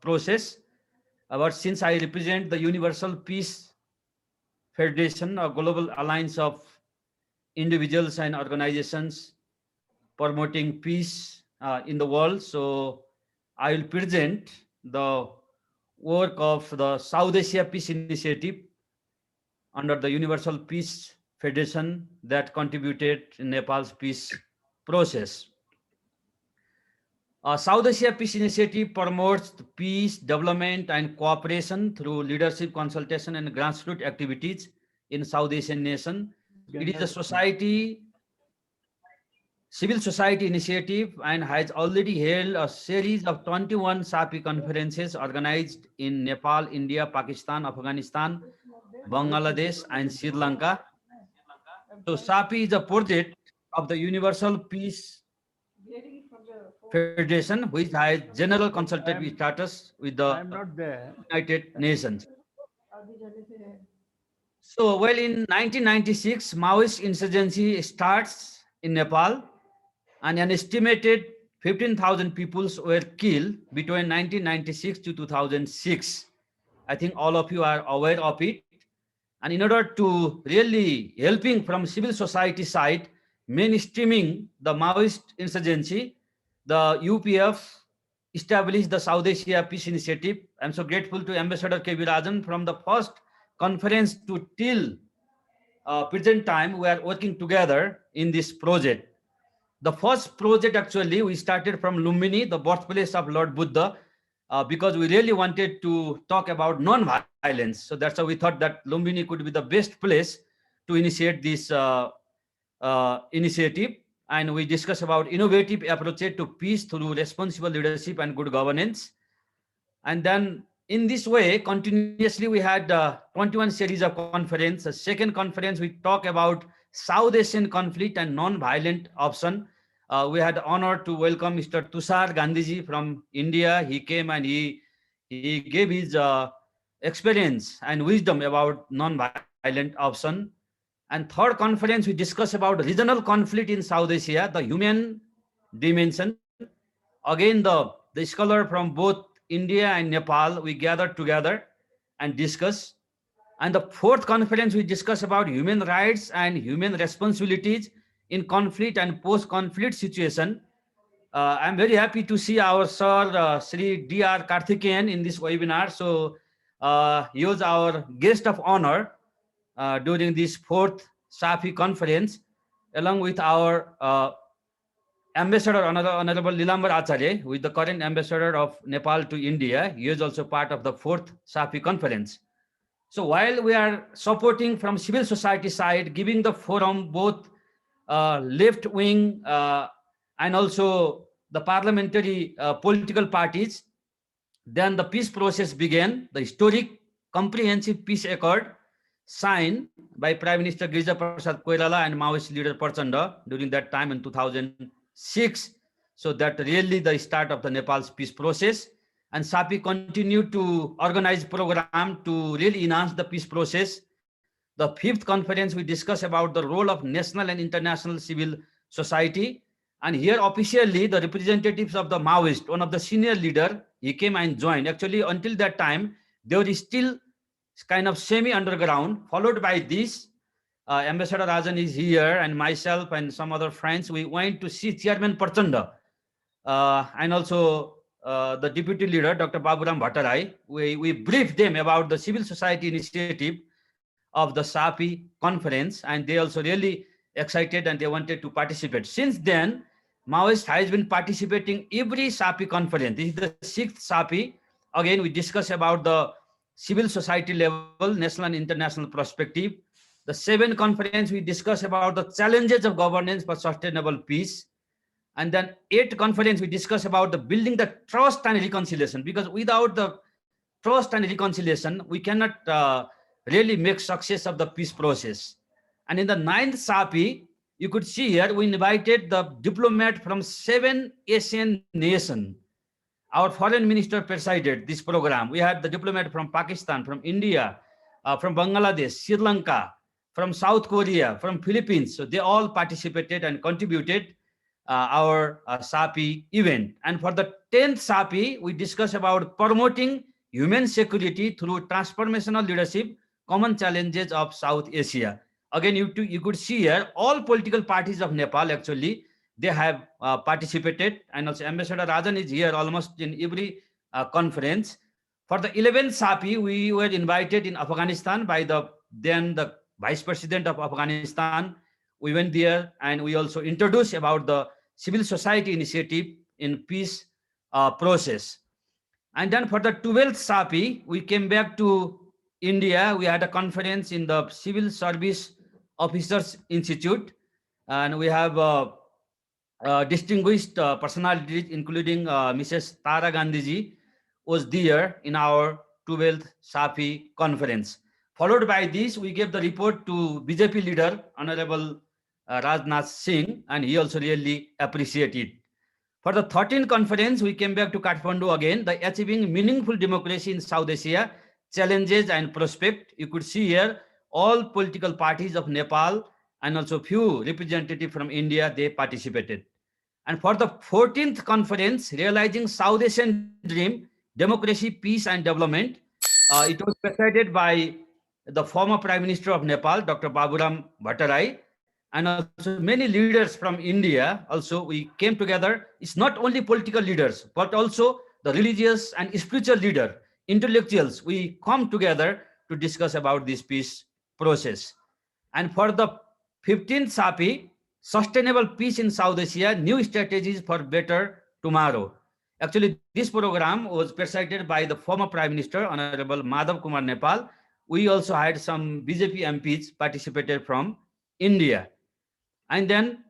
process. But since I represent the Universal Peace Federation, a global alliance of individuals and organizations promoting peace in the world, so I will present the work of the South Asia Peace Initiative under the Universal Peace Federation that contributed in Nepal's peace process. South Asia Peace Initiative promotes the peace, development, and cooperation through leadership consultation and grassroots activities in South Asian nation. It is a civil society initiative and has already held a series of 21 SAPI conferences organized in Nepal, India, Pakistan, Afghanistan, Bangladesh, and Sri Lanka. So SAPI is a project of the Universal Peace Federation, which has general consultative status with the United Nations. So, well, in 1996, Maoist insurgency starts in Nepal, and an estimated 15,000 people were killed between 1996 to 2006. I think all of you are aware of it. And in order to really helping from civil society side, mainstreaming the Maoist insurgency, the UPF established the South Asia Peace Initiative. I'm so grateful to Ambassador K.V. Rajan from the first conference to till present time, we are working together in this project. The first project actually we started from Lumbini, the birthplace of Lord Buddha, because we really wanted to talk about non-violence. So that's how we thought that Lumbini could be the best place to initiate this initiative. And we discussed about innovative approaches to peace through responsible leadership and good governance. And then in this way, continuously we had 21 series of conference. The second conference, we talk about South Asian conflict and non-violent option. We had the honor to welcome Mr. Tushar Gandhiji from India. He came and he gave his experience and wisdom about non-violent option. And third conference, we discussed about regional conflict in South Asia, the human dimension. Again, the scholar from both India and Nepal, we gathered together and discussed. And the fourth conference, we discussed about human rights and human responsibilities in conflict and post-conflict situation. I'm very happy to see our sir, Sri D.R. Karthikeyan in this webinar. So he was our guest of honor during this fourth SAFI conference, along with our Ambassador, Honorable Lilambar Acharya, who is the current ambassador of Nepal to India. He is also part of the fourth SAFI conference. So while we are supporting from civil society side, giving the forum both left wing and also the parliamentary political parties, then the peace process began. The historic comprehensive peace accord signed by Prime Minister Girija Prasad Koirala and Maoist leader Prachanda during that time in 2006. So that really the start of the Nepal's peace process. And SAPI continued to organize program to really enhance the peace process. The fifth conference, we discussed about the role of national and international civil society. And here officially the representatives of the Maoist, one of the senior leader, he came and joined. Actually, until that time, they were still kind of semi-underground. Followed by this, Ambassador Rajan is here, and myself and some other friends, we went to see Chairman Prachanda and also the deputy leader, Dr. Baburam Bhattarai, we briefed them about the civil society initiative of the SAPI conference, and they also really excited and they wanted to participate. Since then, Maoist has been participating every SAPI conference. This is the 6th SAPI. Again, we discuss about the civil society level, national and international perspective. The 7th conference, we discuss about the challenges of governance for sustainable peace. And then 8th conference, we discuss about the building the trust and reconciliation, because without the trust and reconciliation, we cannot really make success of the peace process. And in the 9th SAPI, you could see here, we invited the diplomat from 7 Asian nations. Our foreign minister presided this program. We had the diplomat from Pakistan, from India, from Bangladesh, Sri Lanka, from South Korea, from Philippines. So they all participated and contributed our SAPI event. And for the 10th SAPI, we discussed about promoting human security through transformational leadership, common challenges of South Asia. Again, you could see here, all political parties of Nepal, actually, they have participated. And also Ambassador Rajan is here almost in every conference. For the 11th SAPI, we were invited in Afghanistan by the Vice President of Afghanistan. We went there and we also introduced about the civil society initiative in peace process. And then for the 12th SAPI, we came back to India. We had a conference in the Civil Service Officers Institute, and we have distinguished personalities, including Mrs. Tara Gandhiji was there in our 12th SAPI conference. Followed by this, we gave the report to BJP leader, Honorable Rajnath Singh, and he also really appreciated. For the 13th conference, we came back to Kathmandu again, the Achieving Meaningful Democracy in South Asia, Challenges and Prospect. You could see here all political parties of Nepal and also few representatives from India, they participated. And for the 14th conference, Realizing South Asian Dream, Democracy, Peace and Development, it was presided by the former Prime Minister of Nepal, Dr. Baburam Bhattarai, and also many leaders from India. Also, we came together. It's not only political leaders, but also the religious and spiritual leader, intellectuals. We come together to discuss about this peace process. And for the 15th SAPI, Sustainable Peace in South Asia, New Strategies for Better Tomorrow. Actually, this program was presided by the former Prime Minister, Honorable Madhav Kumar Nepal. We also had some BJP MPs participated from India. And then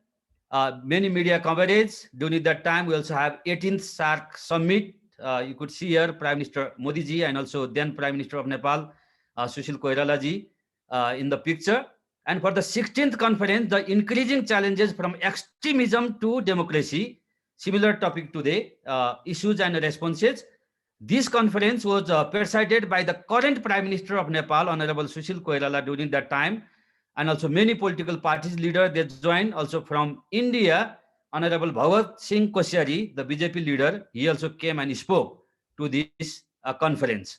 many media coverage. During that time, we also have 18th SAARC Summit. You could see here Prime Minister Modi ji and also then Prime Minister of Nepal, Sushil Koirala ji in the picture. And for the 16th conference, the increasing challenges from extremism to democracy, similar topic today, issues and responses. This conference was presided by the current Prime Minister of Nepal, Honorable Sushil Koirala during that time. And also many political parties leaders, they joined. Also from India, Honorable Bhagat Singh Koshari, the BJP leader, he also came and spoke to this conference.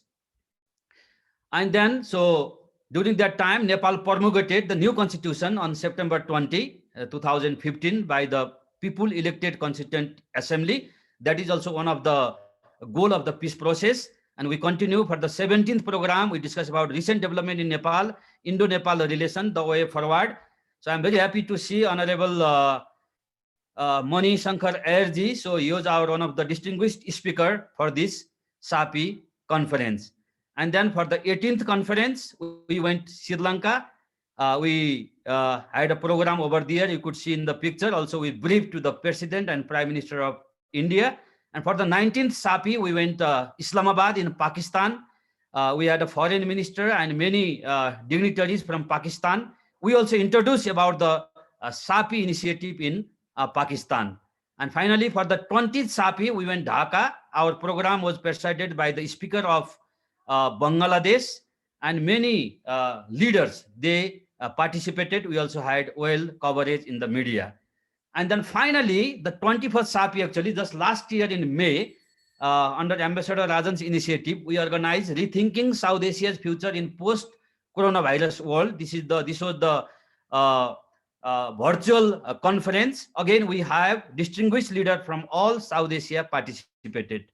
And then, so during that time, Nepal promulgated the new constitution on September 20, 2015 by the people elected Constituent Assembly. That is also one of the goal of the peace process. And we continue for the 17th program. We discuss about recent development in Nepal, Indo-Nepal relation, the way forward. So I'm very happy to see Honorable Mani Shankar Ayerji. So he was one of the distinguished speaker for this SAPI conference. And then for the 18th conference, we went to Sri Lanka. We had a program over there. You could see in the picture. Also, we briefed to the President and Prime Minister of India. And for the 19th SAPI, we went to Islamabad in Pakistan. We had a foreign minister and many dignitaries from Pakistan. We also introduced about the SAPI initiative in Pakistan. And finally, for the 20th SAPI, we went to Dhaka. Our program was presided by the Speaker of Bangladesh, and many leaders, they participated. We also had well coverage in the media. And then finally, the 21st SAPI, actually, just last year in May, under Ambassador Rajan's initiative, we organized Rethinking South Asia's Future in Post-Coronavirus World. This was the virtual conference. Again, we have distinguished leaders from all South Asia participated.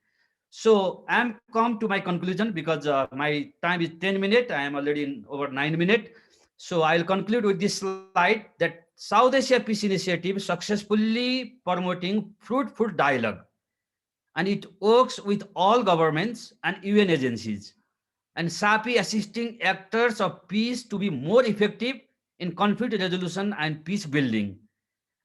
So I'm come to my conclusion because my time is 10 minutes. I am already in over 9 minutes. So I'll conclude with this slide that South Asia Peace Initiative successfully promoting fruitful dialogue, and it works with all governments and UN agencies, and SAPI assisting actors of peace to be more effective in conflict resolution and peace building.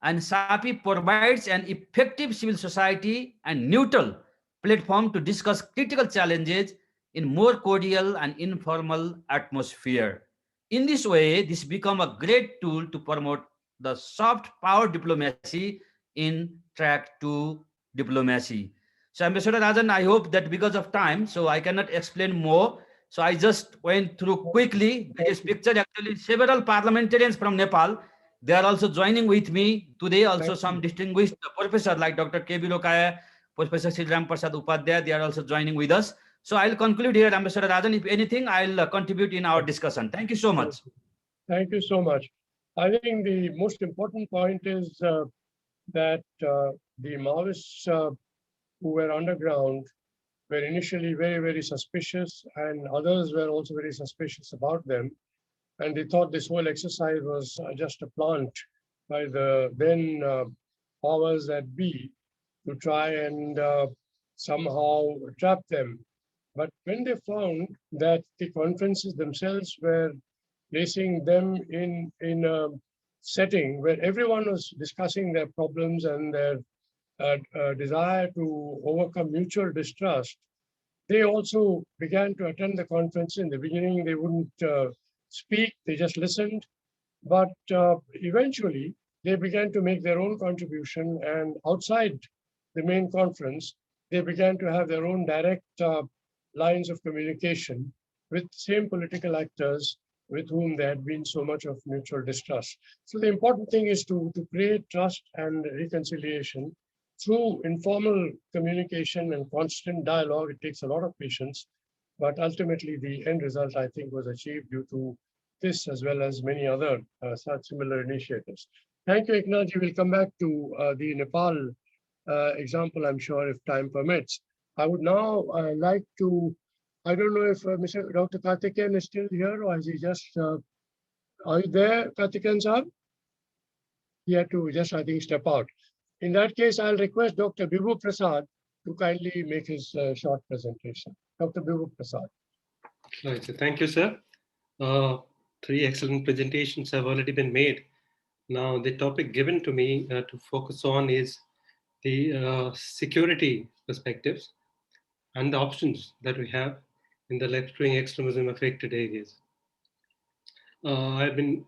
And SAPI provides an effective civil society and neutral platform to discuss critical challenges in more cordial and informal atmosphere. In this way, this become a great tool to promote the soft power diplomacy in track to diplomacy. So Ambassador Rajan, I hope that because of time, so I cannot explain more. So I just went through quickly. This picture actually several parliamentarians from Nepal, they are also joining with me today. Also, some distinguished professors like Dr. K.B. Lokaya, Professor Sriram Prasad Upadhyay, they are also joining with us. So I'll conclude here, Ambassador Rajan. If anything, I'll contribute in our discussion. Thank you so much. Thank you so much. I think the most important point is that the Maoists who were underground were initially very, very suspicious, and others were also very suspicious about them. And they thought this whole exercise was just a plant by the then powers that be to try and somehow trap them. But when they found that the conferences themselves were placing them in a setting where everyone was discussing their problems and their desire to overcome mutual distrust, they also began to attend the conference. In the beginning, they wouldn't speak, they just listened. But eventually, they began to make their own contribution, and outside the main conference, they began to have their own direct lines of communication with same political actors with whom there had been so much of mutual distrust. So the important thing is to create trust and reconciliation through informal communication and constant dialogue. It takes a lot of patience, but ultimately the end result, I think, was achieved due to this as well as many other such similar initiatives. Thank you, Eknath. We'll come back to the Nepal example, I'm sure, if time permits. I would now like to, I don't know if Mr. Dr. Karthikeyan is still here, or is he just, are you there, Karthikeyan sir? He had to just, I think, step out. In that case, I'll request Dr. Bibhu Prasad to kindly make his short presentation. Dr. Bibhu Prasad. Right, so thank you, sir. Three excellent presentations have already been made. Now, the topic given to me to focus on is the security perspectives and the options that we have in the left-wing extremism affected areas. I've been,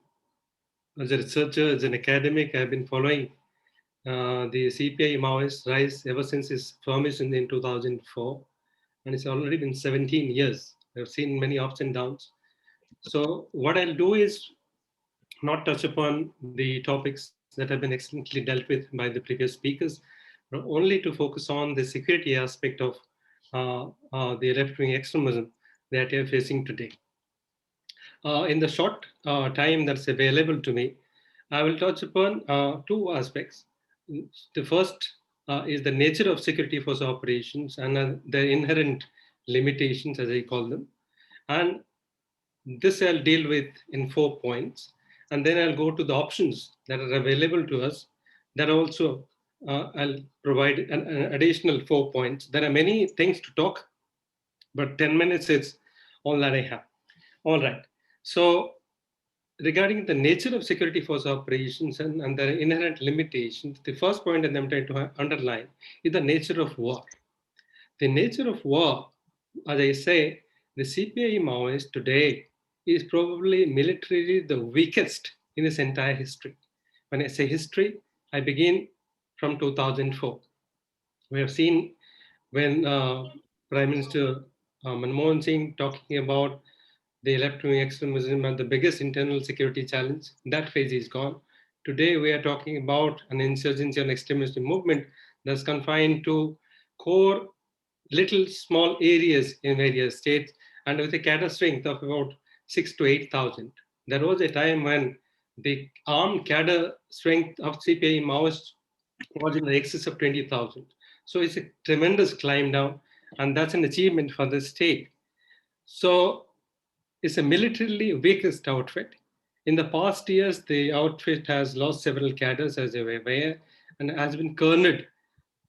as a researcher, as an academic, I've been following the CPI Maoist rise ever since its formation in 2004, and it's already been 17 years. I've seen many ups and downs. So what I'll do is not touch upon the topics that have been excellently dealt with by the previous speakers, but only to focus on the security aspect of the left-wing extremism that we are facing today. In the short time that's available to me, I will touch upon two aspects. The first is the nature of security force operations and their inherent limitations, as I call them. And this I'll deal with in 4 points. And then I'll go to the options that are available to us. That also I'll provide an additional 4 points. There are many things to talk, but 10 minutes is all that I have. All right. So regarding the nature of security force operations and their inherent limitations, the first point that I'm trying to underline is the nature of war. The nature of war, as I say, the CPI Maoist today is probably militarily the weakest in its entire history. When I say history, I begin from 2004. We have seen when Prime Minister Manmohan Singh talking about the left-wing extremism and the biggest internal security challenge, that phase is gone. Today, we are talking about an insurgency and extremist movement that's confined to core little small areas in various states and with a cadre strength of about 6,000 to 8,000. There was a time when the armed cadre strength of CPI Maoists was in the excess of 20,000. So it's a tremendous climb down. and that's an achievement for the state. So it's a militarily weakest outfit. In the past years, the outfit has lost several cadres, as you are aware, and has been cornered.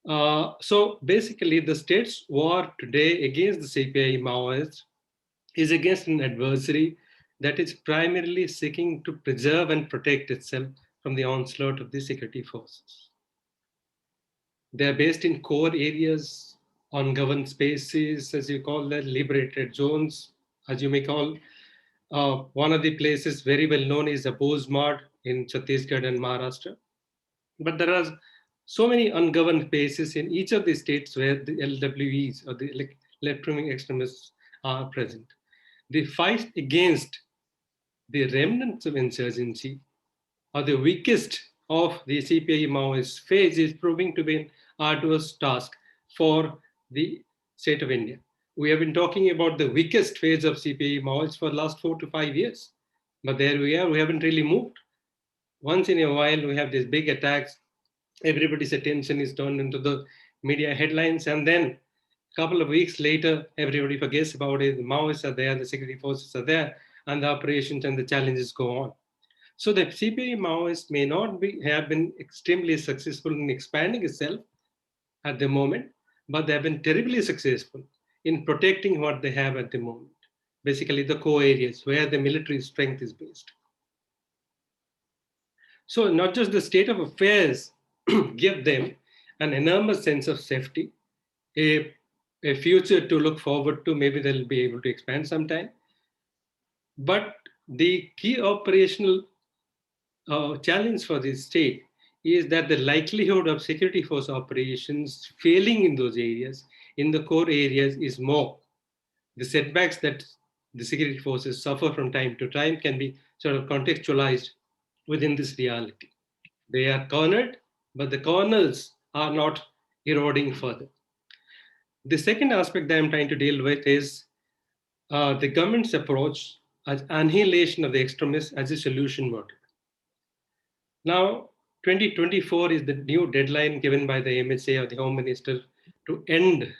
So basically, the state's war today against the CPI Maoists is against an adversary that is primarily seeking to preserve and protect itself from the onslaught of the security forces. They are based in core areas, ungoverned spaces, as you call that, liberated zones, as you may call. One of the places very well known is the Bozmad in Chhattisgarh and Maharashtra. But there are so many ungoverned spaces in each of the states where the LWEs or the left-wing extremists are present. The fight against the remnants of insurgency or the weakest of the CPI Maoist phase is proving to be an arduous task for the state of India. We have been talking about the weakest phase of CPI Maoists for the last 4 to 5 years. But there we are, we haven't really moved. Once in a while, we have these big attacks. Everybody's attention is turned into the media headlines. And then a couple of weeks later, everybody forgets about it. The Maoists are there, the security forces are there, and the operations and the challenges go on. So the CPI Maoists may not have been extremely successful in expanding itself at the moment, but they have been terribly successful in protecting what they have at the moment, basically the core areas where the military strength is based. So not just the state of affairs give them an enormous sense of safety, a future to look forward to, maybe they'll be able to expand sometime. But the key operational challenge for the state is that the likelihood of security force operations failing in those areas, in the core areas, is more. The setbacks that the security forces suffer from time to time can be sort of contextualized within this reality. They are cornered, but the corners are not eroding further. The second aspect that I'm trying to deal with is the government's approach as annihilation of the extremists as a solution model. Now, 2024 is the new deadline given by the MHA or the Home Minister to end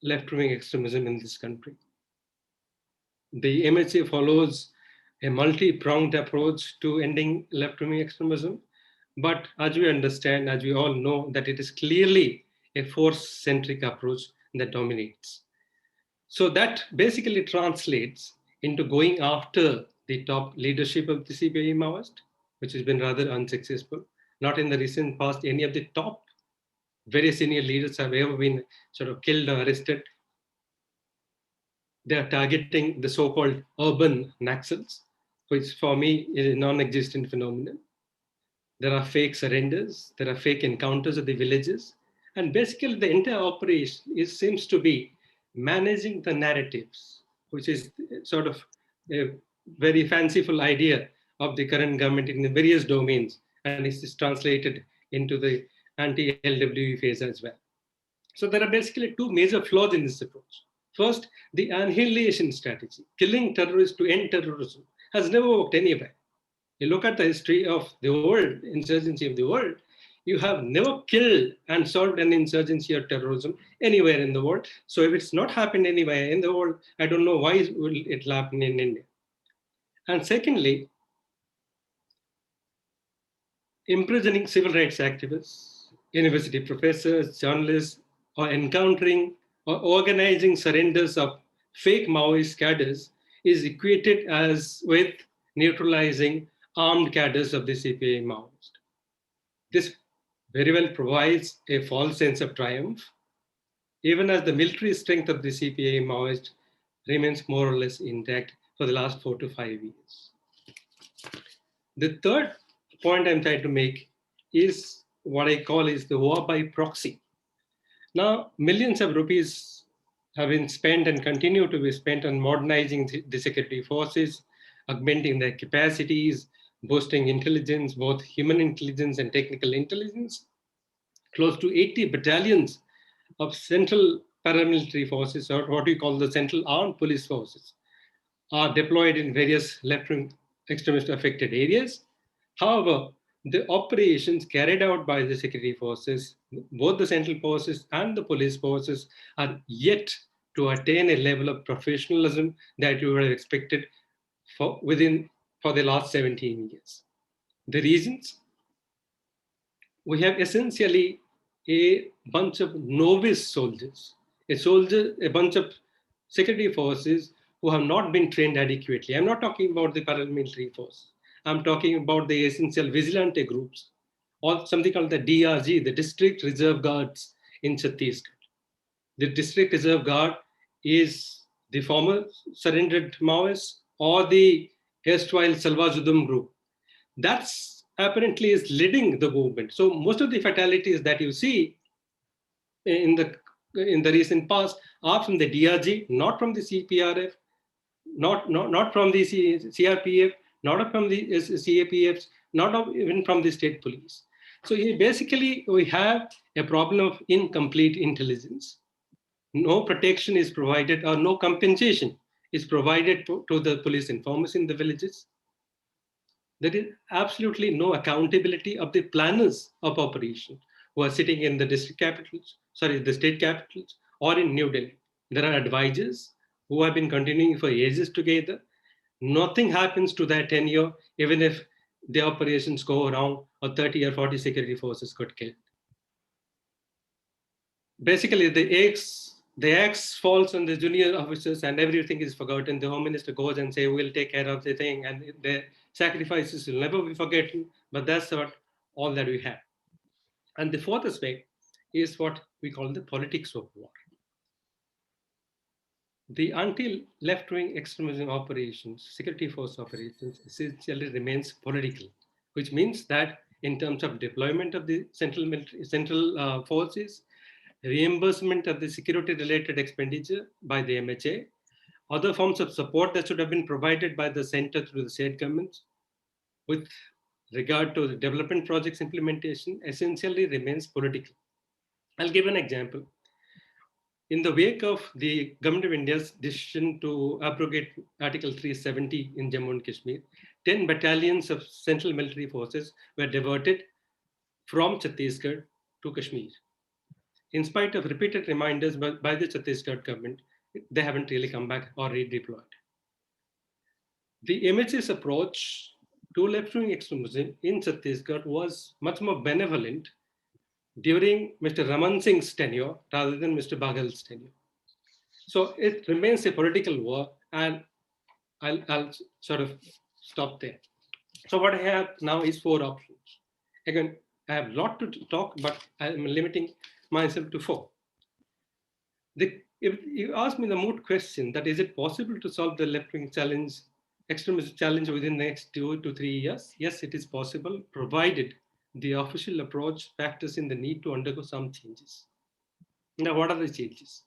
left-wing extremism in this country. The MHA follows a multi-pronged approach to ending left-wing extremism. But as we understand, as we all know, that it is clearly a force-centric approach that dominates. So that basically translates into going after the top leadership of the CPI Maoist, which has been rather unsuccessful. Not in the recent past, any of the top very senior leaders have ever been sort of killed or arrested. They are targeting the so-called urban Naxals, which for me is a non-existent phenomenon. There are fake surrenders, there are fake encounters at the villages, and basically the entire operation seems to be managing the narratives, which is sort of a very fanciful idea of the current government in the various domains, and it is translated into the anti-LWE phase as well. So there are basically two major flaws in this approach. First, the annihilation strategy, killing terrorists to end terrorism, has never worked anywhere. You look at the history of the world, insurgency of the world, you have never killed and solved an insurgency or terrorism anywhere in the world. So if it's not happened anywhere in the world, I don't know why will it happen in India. And secondly, imprisoning civil rights activists, university professors, journalists, or encountering or organizing surrenders of fake Maoist cadres is equated as with neutralizing armed cadres of the CPI Maoist. This very well provides a false sense of triumph, even as the military strength of the CPI Maoist remains more or less intact for the last 4 to 5 years. The third point I'm trying to make is what I call is the war by proxy. Now, millions of rupees have been spent and continue to be spent on modernizing the security forces, augmenting their capacities, boosting intelligence, both human intelligence and technical intelligence. Close to 80 battalions of central paramilitary forces, or what we call the central armed police forces, are deployed in various left-wing extremist affected areas. However, the operations carried out by the security forces, both the central forces and the police forces, are yet to attain a level of professionalism that you would have expected for the last 17 years. The reasons? We have essentially a bunch of novice soldiers, a bunch of security forces who have not been trained adequately. I'm not talking about the paramilitary force. I'm talking about the essential vigilante groups, or something called the DRG, the District Reserve Guards in Chhattisgarh. The District Reserve Guard is the former surrendered Maoists or the erstwhile Salvajudum group. That's apparently is leading the movement. So most of the fatalities that you see in the recent past are from the DRG, not from the CPRF, not from the CRPF, not from the CAPFs, not even from the state police. So here basically we have a problem of incomplete intelligence. No protection is provided or no compensation is provided to the police informers in the villages. There is absolutely no accountability of the planners of operation who are sitting in the district capitals, sorry, the state capitals or in New Delhi. There are advisors who have been continuing for ages together. Nothing happens to their tenure, even if the operations go around or 30 or 40 security forces got killed. Basically, the axe falls on the junior officers and everything is forgotten. The Home Minister goes and says, we'll take care of the thing, and the sacrifices will never be forgotten, but that's not all that we have. And the fourth aspect is what we call the politics of war. The until left-wing extremism operations, security force operations, essentially remains political, which means that in terms of deployment of the central forces, reimbursement of the security-related expenditure by the MHA, other forms of support that should have been provided by the center through the state governments with regard to the development projects implementation essentially remains political. I'll give an example. In the wake of the government of India's decision to abrogate Article 370 in Jammu and Kashmir, 10 battalions of central military forces were diverted from Chhattisgarh to Kashmir. In spite of repeated reminders by the Chhattisgarh government, they haven't really come back or redeployed. The MHA's approach to left-wing extremism in Chhattisgarh was much more benevolent during Mr. Raman Singh's tenure rather than Mr. Baghal's tenure. So it remains a political war, and I'll sort of stop there. So what I have now is 4 options. Again, I have a lot to talk, but I'm limiting myself to 4. If you ask me the moot question that is it possible to solve the left-wing challenge, extremism challenge within the next 2 to 3 years? Yes, it is possible, provided the official approach factors in the need to undergo some changes. Now, what are the changes?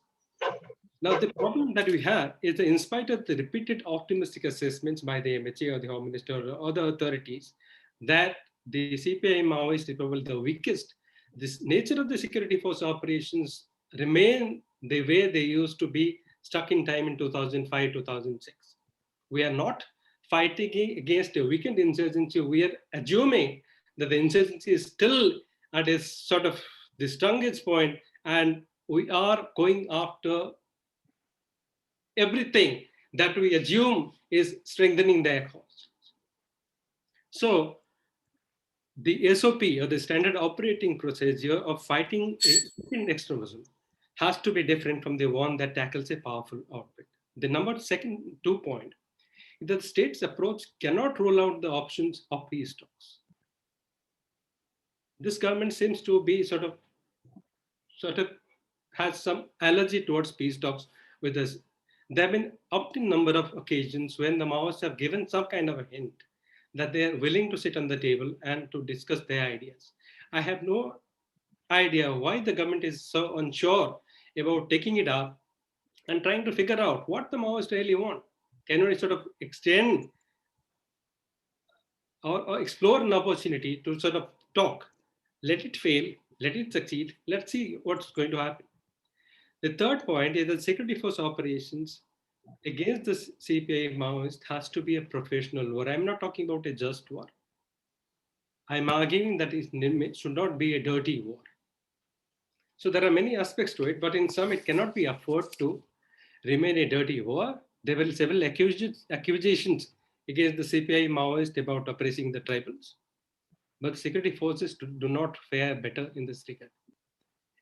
Now, the problem that we have is that in spite of the repeated optimistic assessments by the MHA or the Home Minister or other authorities that the CPI Maoist is probably the weakest, this nature of the security force operations remain the way they used to be stuck in time in 2005, 2006. We are not fighting against a weakened insurgency. We are assuming that the insurgency is still at a sort of the strongest point, and we are going after everything that we assume is strengthening their cause. So the SOP, or the standard operating procedure of fighting extremism, has to be different from the one that tackles a powerful outfit. The second 2 point is that the state's approach cannot rule out the options of peace talks. This government seems to be sort of has some allergy towards peace talks with us. There have been up to a number of occasions when the Maoists have given some kind of a hint that they are willing to sit on the table and to discuss their ideas. I have no idea why the government is so unsure about taking it up and trying to figure out what the Maoists really want. Can we sort of extend or explore an opportunity to sort of talk? Let it fail, let it succeed, let's see what's going to happen. The third point is that security force operations against the CPI Maoist has to be a professional war. I'm not talking about a just war. I'm arguing that it should not be a dirty war. So there are many aspects to it, but in some it cannot be afforded to remain a dirty war. There were several accusations against the CPI Maoist about oppressing the tribals, but security forces do not fare better in this regard.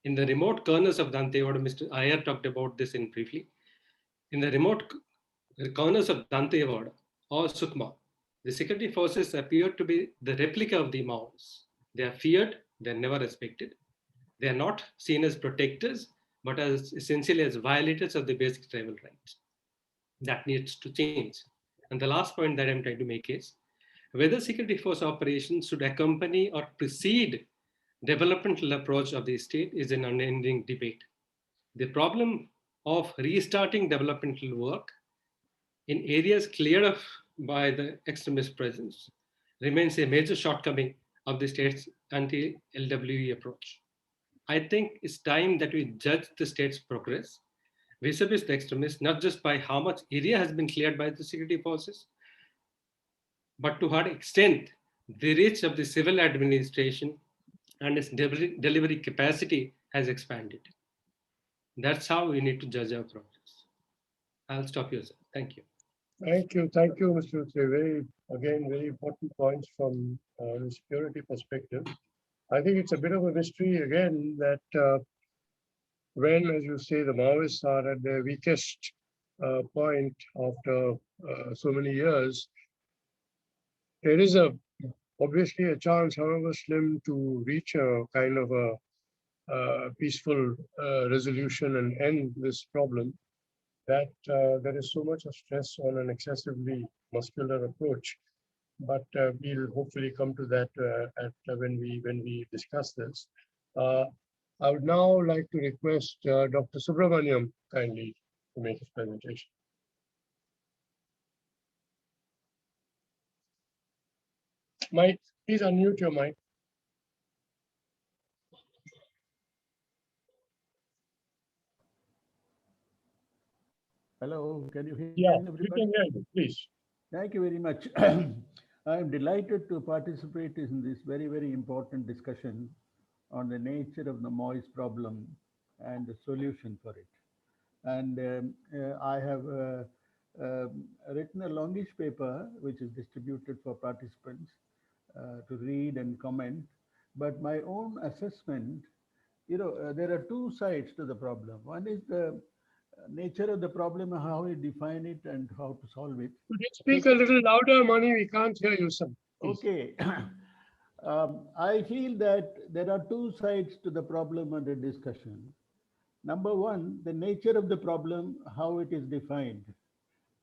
In the remote corners of Dantewada, Mr. Iyer talked about this in briefly. In the remote corners of Dantewada or Sukma, the security forces appear to be the replica of the Maoists. They are feared, they are never respected. They are not seen as protectors, but as essentially as violators of the basic tribal rights. That needs to change. And the last point that I'm trying to make is whether security force operations should accompany or precede developmental approach of the state is an unending debate. The problem of restarting developmental work in areas cleared by the extremist presence remains a major shortcoming of the state's anti-LWE approach. I think it's time that we judge the state's progress vis-a-vis the extremists, not just by how much area has been cleared by the security forces, but to what extent the reach of the civil administration and its delivery capacity has expanded. That's how we need to judge our progress. I'll stop here, sir. Thank you. Thank you, Mr. Utre. Very important points from the security perspective. I think it's a bit of a mystery again that when, as you say, the Maoists are at their weakest point after so many years, there is obviously a chance, however slim, to reach a kind of a peaceful resolution and end this problem. That there is so much of stress on an excessively muscular approach. But we'll hopefully come to that when we discuss this. I would now like to request Dr. Subramaniam kindly to make his presentation. Mike, please unmute your mic. Hello, can you hear Yeah, me, everybody? you can hear me, please. Thank you very much. I am delighted to participate in this very, very important discussion on the nature of the Moist problem and the solution for it. And I have written a longish paper which is distributed for participants to read and comment. But my own assessment, there are two sides to the problem. One is the nature of the problem, how we define it and how to solve it. Could you speak a little louder, Mani? We can't hear you, sir. Please. Okay. I feel that there are two sides to the problem under discussion. Number one, the nature of the problem, how it is defined.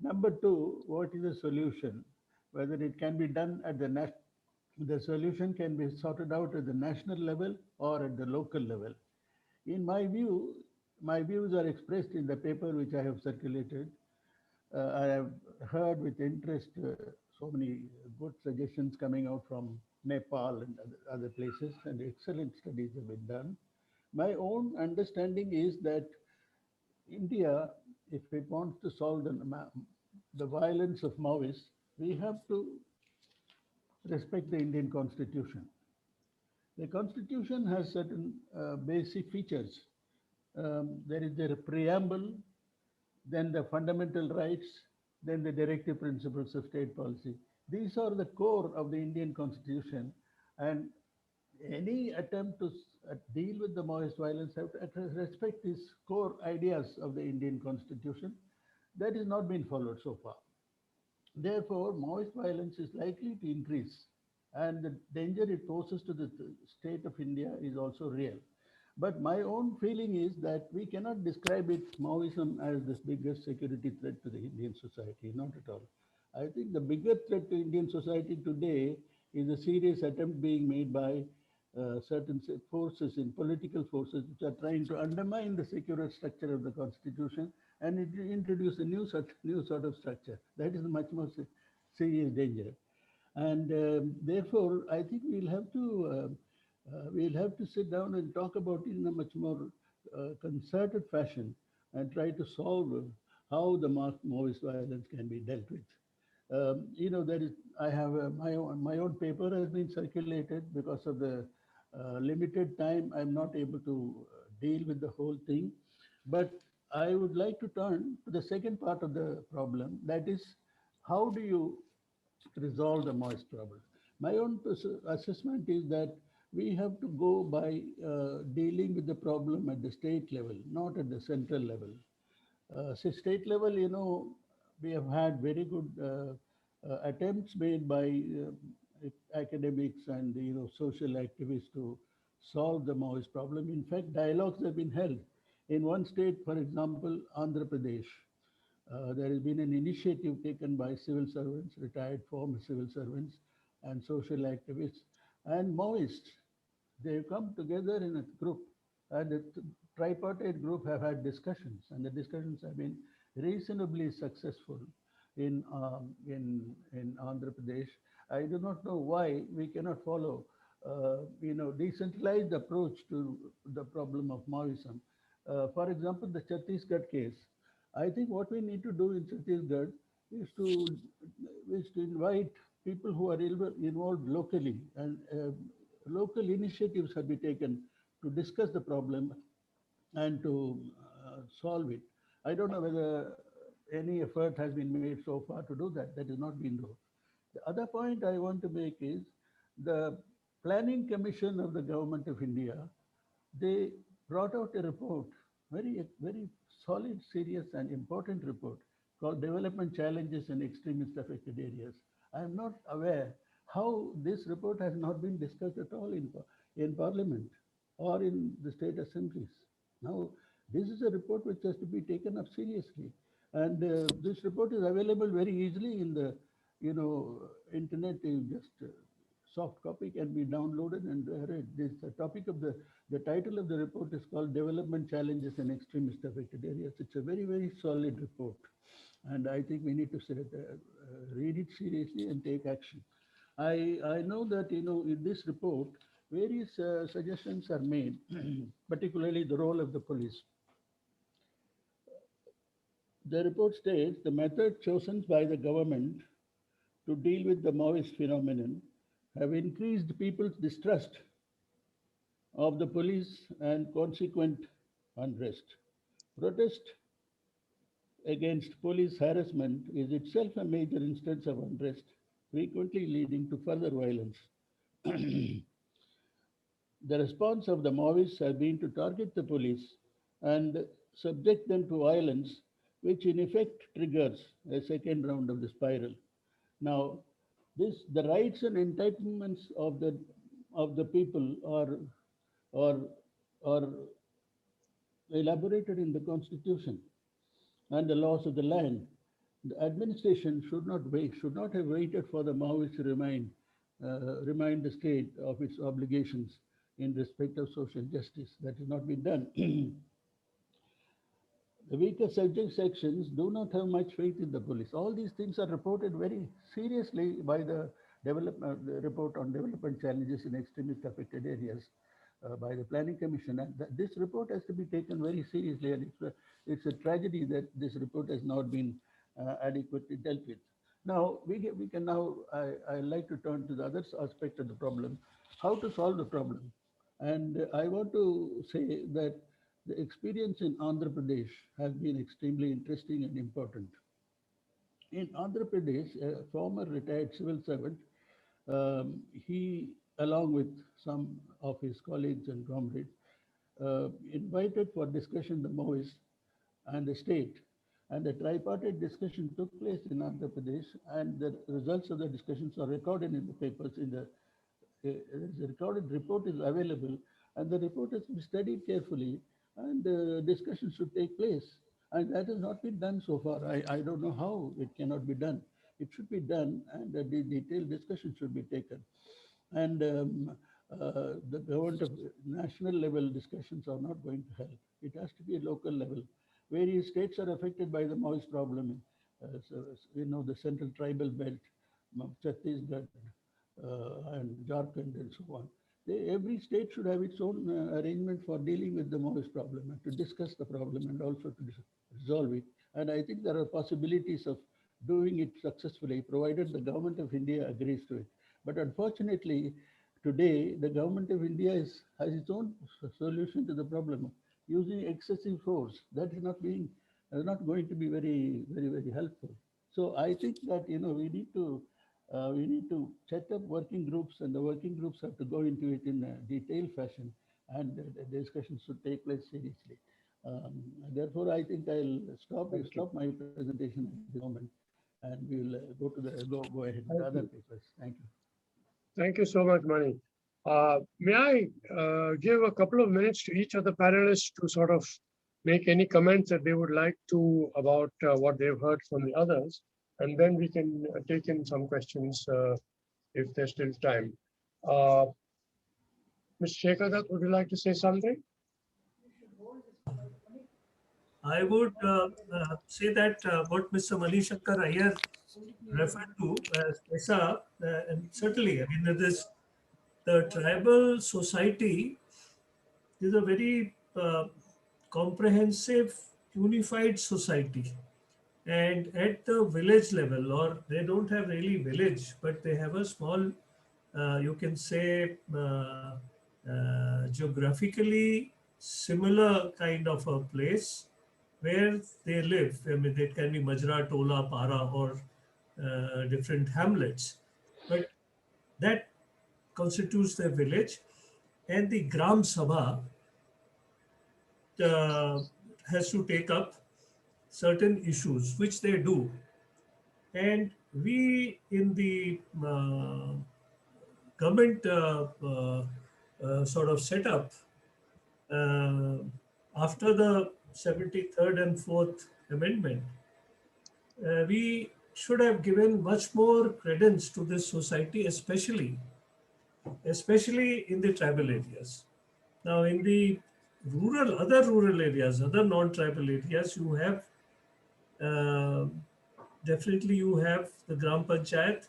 Number two, what is the solution? Whether it can be done at the solution can be sorted out at the national level or at the local level. In my view, my views are expressed in the paper which I have circulated. I have heard with interest so many good suggestions coming out from Nepal and other places, and excellent studies have been done. My own understanding is that India, if it wants to solve the violence of Maoists, we have to respect the Indian Constitution. The Constitution has certain basic features. There is the preamble, then the fundamental rights, then the directive principles of state policy. These are the core of the Indian Constitution, and any attempt to deal with the Maoist violence have to respect these core ideas of the Indian Constitution. That has not been followed so far. Therefore, Maoist violence is likely to increase, and the danger it poses to the state of India is also real. But my own feeling is that we cannot describe it, Maoism, as the biggest security threat to the Indian society, not at all. I think the bigger threat to Indian society today is a serious attempt being made by certain forces, in political forces, which are trying to undermine the secular structure of the constitution and introduce a new sort of structure. That is a much more serious danger. And therefore, I think we'll have to sit down and talk about it in a much more concerted fashion and try to solve how the Maoist violence can be dealt with. There is, I have my own paper has been circulated because of the limited time. I'm not able to deal with the whole thing, but I would like to turn to the second part of the problem. That is, how do you resolve the moist trouble? My own assessment is that we have to go by dealing with the problem at the state level, not at the central level. So state level, we have had very good attempts made by academics and social activists to solve the Maoist problem. In fact, dialogues have been held. In one state, for example, Andhra Pradesh, there has been an initiative taken by civil servants, retired former civil servants, and social activists and Maoists. They've come together in a group, and the tripartite group have had discussions, and the discussions have been reasonably successful in Andhra Pradesh. I do not know why we cannot follow, decentralized approach to the problem of Maoism. For example, the Chhattisgarh case. I think what we need to do in Chhattisgarh is to invite people who are involved locally, and local initiatives have been taken to discuss the problem and to solve it. I don't know whether any effort has been made so far to do that. That has not been done. The other point I want to make is the Planning Commission of the Government of India. They brought out a report, very solid, serious, and important report called Development Challenges in Extremist Affected Areas. I am not aware how this report has not been discussed at all in Parliament or in the state assemblies. Now, this is a report which has to be taken up seriously. And this report is available very easily in the, internet. You just soft copy can be downloaded and read. This the topic of the title of the report is called Development Challenges in Extremist Affected Areas. It's a very solid report, and I think we need to read it seriously and take action. I know that in this report various suggestions are made, particularly the role of the police. The report states the method chosen by the government to deal with the Maoist phenomenon have increased people's distrust of the police and consequent unrest. Protest against police harassment is itself a major instance of unrest, frequently leading to further violence. The response of the Maoists has been to target the police and subject them to violence, which in effect triggers a second round of the spiral. Now, the rights and entitlements of the people are elaborated in the Constitution and the laws of the land. The administration should not have waited for the Maoists to remind the state of its obligations in respect of social justice. That has not been done. The weaker subject sections do not have much faith in the police. All these things are reported very seriously by the report on development challenges in extremist affected areas by the Planning Commission. And this report has to be taken very seriously, and it's a tragedy that this report has not been adequately dealt with. Now, we can now, I like to turn to the other aspect of the problem, how to solve the problem. And I want to say that the experience in Andhra Pradesh has been extremely interesting and important. In Andhra Pradesh, a former retired civil servant, he, along with some of his colleagues and comrades, invited for discussion the Maoists and the state. And the tripartite discussion took place in Andhra Pradesh, and the results of the discussions are recorded in the papers. The recorded report is available, and the report has been studied carefully, and the discussion should take place. And that has not been done so far. I don't know how it cannot be done. It should be done, and the detailed discussion should be taken. And the government of national level discussions are not going to help. It has to be a local level. Various states are affected by the Maoist problem. The central tribal belt, Chhattisgarh, and Jharkhand and so on. Every state should have its own arrangement for dealing with the Maoist problem and to discuss the problem and also to resolve it. And I think there are possibilities of doing it successfully, provided the government of India agrees to it. But unfortunately, today the government of India has its own solution to the problem, using excessive force. That is not going to be very helpful. So I think that we need to set up working groups, and the working groups have to go into it in a detailed fashion, and the discussion should take place seriously. Therefore, I think I'll stop my presentation at the moment, and we'll go ahead with other papers. Thank you. Thank you so much, Mani. May I give a couple of minutes to each of the panelists to sort of make any comments that they would like to about what they've heard from the others, and then we can take in some questions if there's still time. Mr. Shekhar, would you like to say something? I would say that what Mr. Mani Shankar Iyer referred to as PESA, and certainly, I mean, the tribal society is a very comprehensive, unified society. And at the village level, or they don't have really village, but they have a small, you can say, geographically similar kind of a place where they live. I mean, it can be Majra, Tola, Para, or different hamlets. But that constitutes their village. And the Gram Sabha has to take up certain issues, which they do. And we in the government sort of setup, after the 73rd and 4th Amendment, we should have given much more credence to this society, especially in the tribal areas. Now, in the other rural areas, other non-tribal areas, you have definitely you have the Gram Panchayat,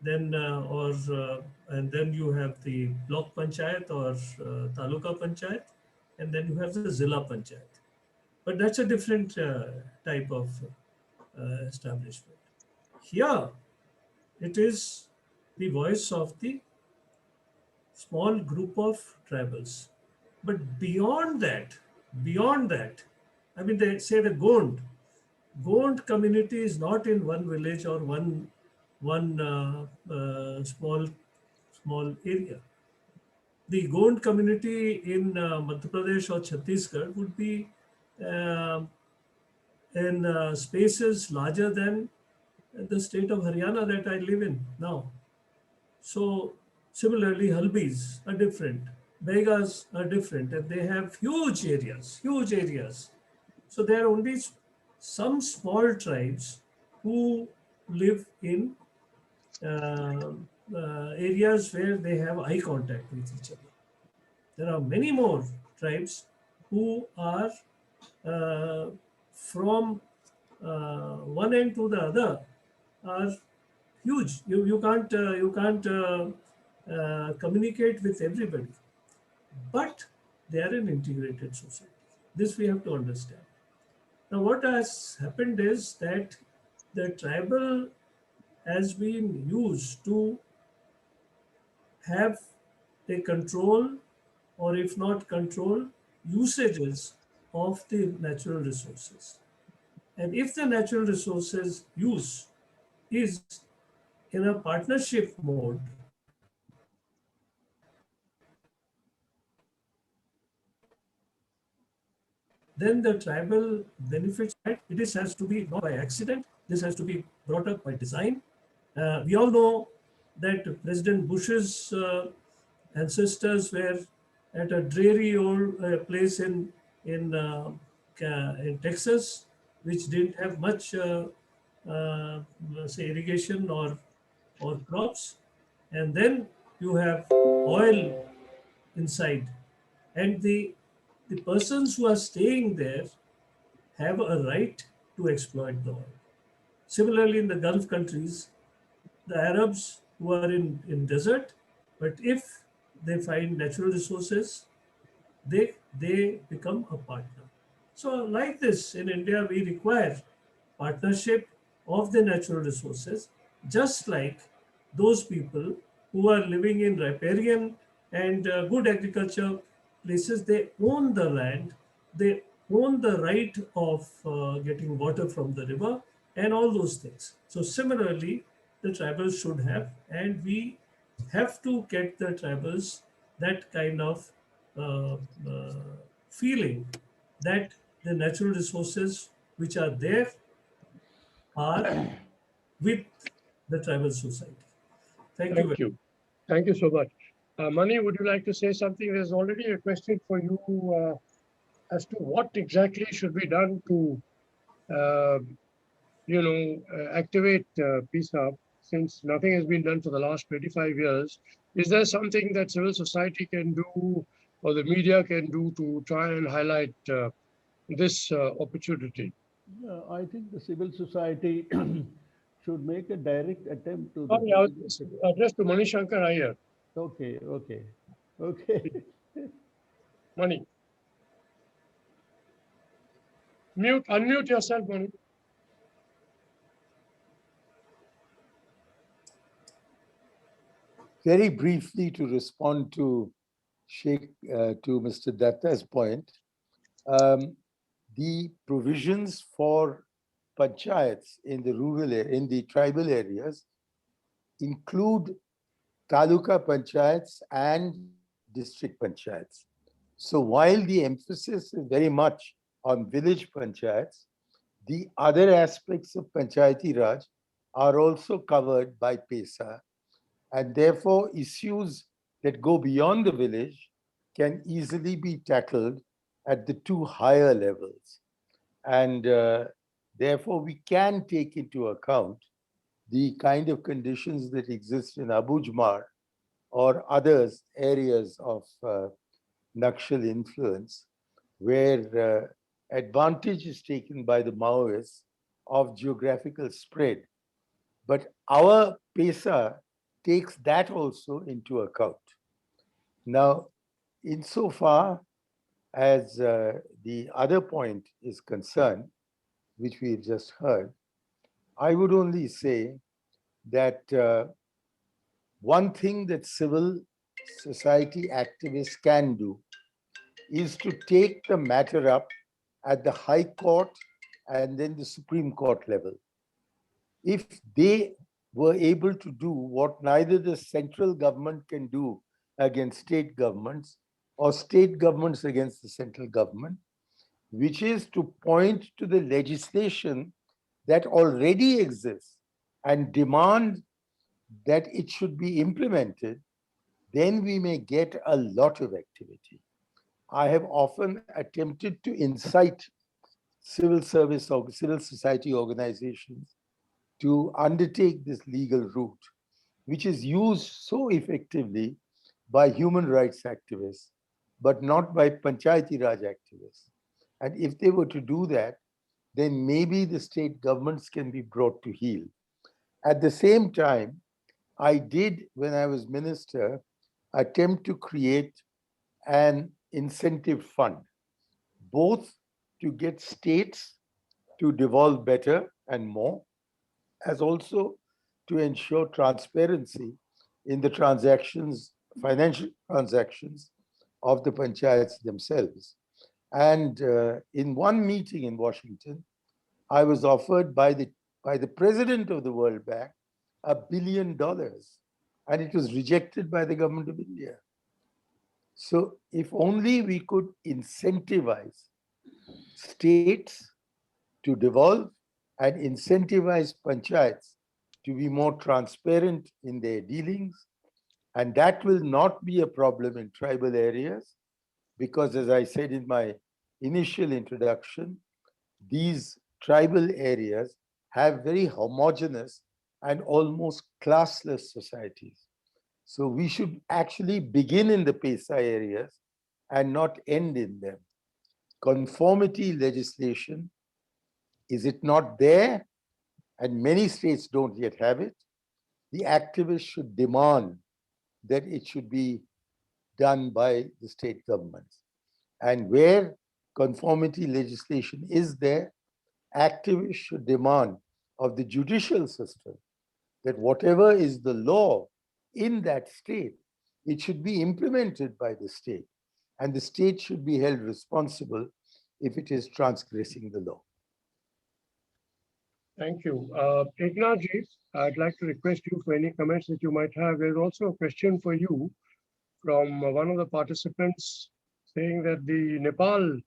then and then you have the Block Panchayat or Taluka Panchayat, and then you have the Zilla Panchayat. But that's a different type of establishment. Here, it is the voice of the small group of tribals. But beyond that, I mean, they say the Gond community is not in one village or one small area. The Gond community in Madhya Pradesh or Chhattisgarh would be in spaces larger than the state of Haryana that I live in now. So similarly, Halbis are different, Begas are different, and they have huge areas. So there are only some small tribes who live in areas where they have eye contact with each other. There are many more tribes who are from one end to the other are huge. You can't communicate with everybody, but they are an integrated society. This we have to understand. Now, what has happened is that the tribal has been used to have a control, or if not control, usages of the natural resources. And if the natural resources use is in a partnership mode, then the tribal benefits, this has to be not by accident, this has to be brought up by design. We all know that President Bush's ancestors were at a dreary old place in Texas, which didn't have much say irrigation or crops, and then you have oil inside, and the persons who are staying there have a right to exploit the oil. Similarly, in the Gulf countries, the Arabs who are in desert, but if they find natural resources, they become a partner. So like this, in India, we require partnership of the natural resources, just like those people who are living in riparian and good agriculture places. They own the land, they own the right of getting water from the river and all those things. So similarly, the tribals should have, and we have to get the tribals that kind of uh, uh, feeling that the natural resources which are there are with the tribal society. Thank you. Thank you. Thank you so much. Mani, would you like to say something? There's already a question for you as to what exactly should be done to, activate Peace Hub, since nothing has been done for the last 25 years. Is there something that civil society can do or the media can do to try and highlight this opportunity? Yeah, I think the civil society should make a direct attempt to the Sorry, I president. was addressed to Mani Shankar Iyer. Okay, okay, okay. Mani. Unmute yourself, Mani. Very briefly to respond to to Mr. Datta's point, the provisions for panchayats in the in the tribal areas include taluka panchayats and district panchayats. So while the emphasis is very much on village panchayats, the other aspects of Panchayati Raj are also covered by PESA, and therefore issues that go beyond the village can easily be tackled at the two higher levels. And therefore we can take into account the kind of conditions that exist in Abujmar or others areas of Nakshal influence, where advantage is taken by the Maoists of geographical spread. But our PESA takes that also into account. Now, insofar as the other point is concerned, which we just heard, I would only say that one thing that civil society activists can do is to take the matter up at the High Court and then the Supreme Court level. If they were able to do what neither the central government can do against state governments or state governments against the central government, which is to point to the legislation that already exists and demand that it should be implemented, then we may get a lot of activity. I have often attempted to incite civil service or civil society organizations to undertake this legal route, which is used so effectively by human rights activists, but not by Panchayati Raj activists. And if they were to do that, then maybe the state governments can be brought to heel. At the same time, I did, when I was minister, attempt to create an incentive fund, both to get states to devolve better and more, as also to ensure transparency in the transactions, financial transactions of the panchayats themselves. And in one meeting in Washington, I was offered by the president of the World Bank $1 billion, and it was rejected by the government of India. So if only we could incentivize states to devolve and incentivize panchayats to be more transparent in their dealings. And that will not be a problem in tribal areas because, as I said in my initial introduction, these tribal areas have very homogeneous and almost classless societies. So we should actually begin in the PESA areas and not end in them. Conformity legislation, is it not there? And many states don't yet have it. The activists should demand that it should be done by the state governments. And where conformity legislation is there, activists should demand of the judicial system, that whatever is the law in that state, it should be implemented by the state, and the state should be held responsible if it is transgressing the law. Thank you. Eknathji, I'd like to request you for any comments that you might have. There's also a question for you from one of the participants saying that the Nepal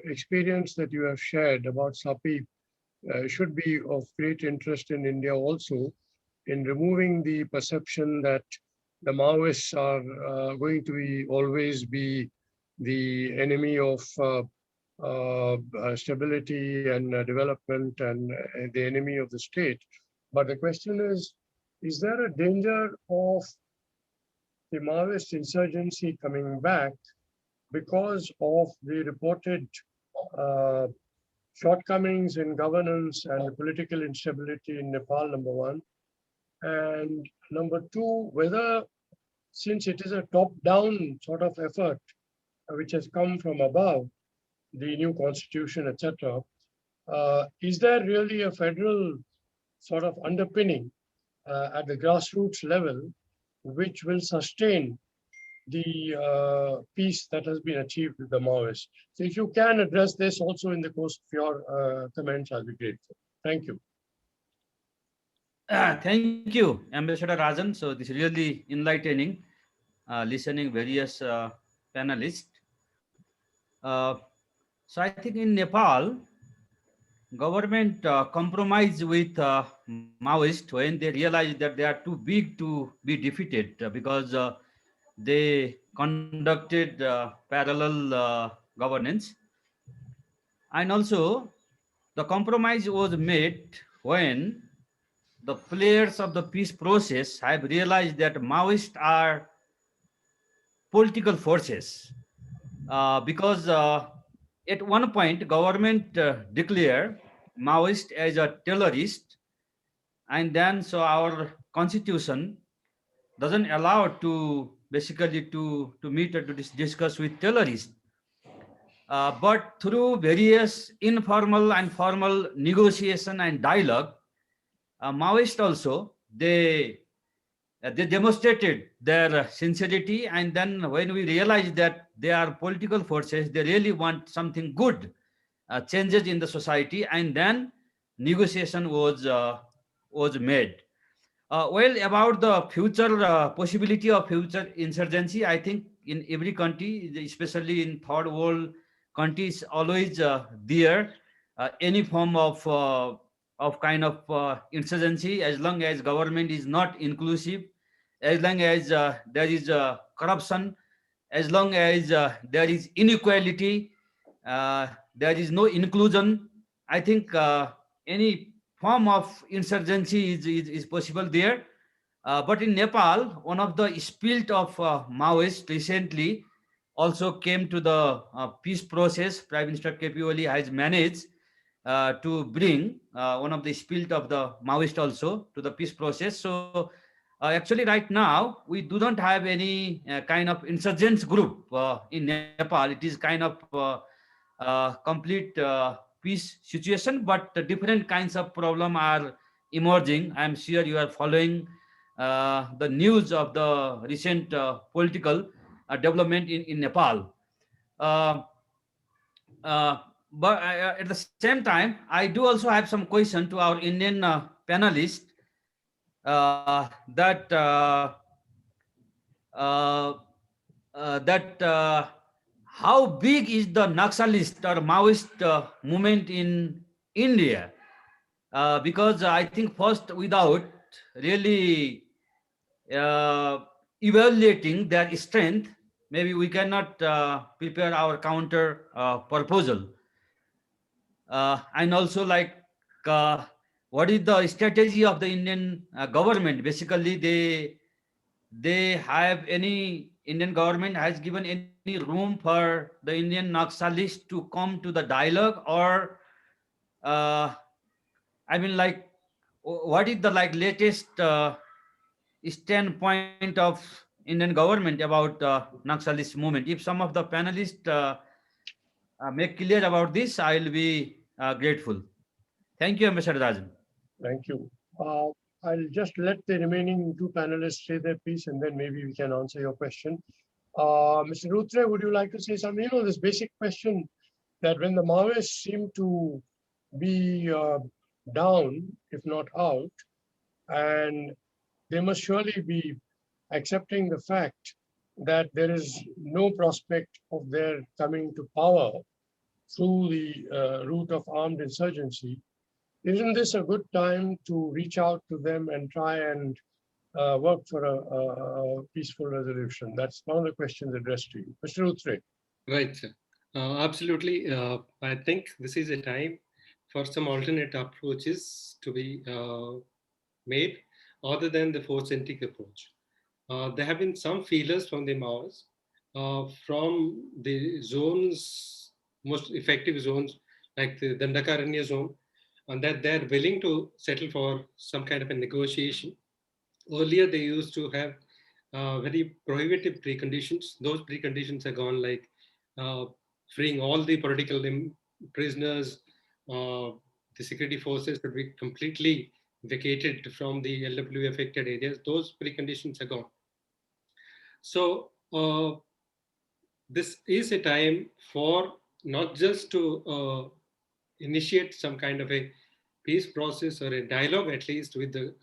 experience that you have shared about SAPI should be of great interest in India also, in removing the perception that the Maoists are going to always be the enemy of stability and development and the enemy of the state. But the question is there a danger of the Maoist insurgency coming back because of the reported shortcomings in governance and political instability in Nepal, number one? And number two, whether, since it is a top-down sort of effort which has come from above, the new constitution, etc., is there really a federal sort of underpinning at the grassroots level which will sustain the peace that has been achieved with the Maoists? So if you can address this also in the course of your comments, I'll be grateful. Thank you. Thank you, Ambassador Rajan. So this is really enlightening, listening various panelists. So I think in Nepal, government compromised with Maoists when they realized that they are too big to be defeated because they conducted parallel governance. And also the compromise was made when the players of the peace process have realized that Maoists are political forces because at one point government declared Maoist as a terrorist, and then so our constitution doesn't allow to basically to meet or to discuss with terrorists. But through various informal and formal negotiation and dialogue, Maoists also, they demonstrated their sincerity, and then when we realized that they are political forces, they really want something good, changes in the society, and then negotiation was made. Well, about the future possibility of future insurgency, I think in every country, especially in third world countries, always there any form of kind of insurgency, as long as government is not inclusive, as long as there is corruption, as long as there is inequality, there is no inclusion. I think any form of insurgency is possible there. But in Nepal, one of the spirit of Maoists recently also came to the peace process. Prime Minister KP Oli has managed to bring one of the spirit of the Maoist also to the peace process. So actually right now, we do not have any kind of insurgents group in Nepal. It is kind of complete peace situation, but different kinds of problem are emerging. I'm sure you are following the news of the recent political development in Nepal. But at the same time, I do also have some question to our Indian panelists that how big is the Naxalist or Maoist movement in India? Because I think first, without really evaluating their strength, maybe we cannot prepare our counter proposal. And also, like, what is the strategy of the Indian government? Basically, they have any Indian government has given any room for the Indian Naxalists to come to the dialogue, or I mean, like, what is the like latest standpoint of Indian government about Naxalist movement? If some of the panelists make clear about this, I will be grateful. Thank you, Ambassador Rajan. Thank you. I'll just let the remaining two panelists say their piece and then maybe we can answer your question. Mr. Rutre, would you like to say something? You know, this basic question that when the Maoists seem to be down, if not out, and they must surely be accepting the fact that there is no prospect of their coming to power through the route of armed insurgency. Isn't this a good time to reach out to them and try and work for a peaceful resolution? That's one of the questions addressed to you. Mr. Utre. Right, sir. Absolutely. I think this is a time for some alternate approaches to be made other than the force-centric approach. There have been some feelers from the Maoists, from the zones, most effective zones, like the Dandakaranya zone, and that they're willing to settle for some kind of a negotiation. Earlier, they used to have very prohibitive preconditions. Those preconditions are gone, like freeing all the political prisoners, the security forces would be completely vacated from the LWA affected areas. Those preconditions are gone. So this is a time for not just to initiate some kind of a peace process or a dialogue, at least with the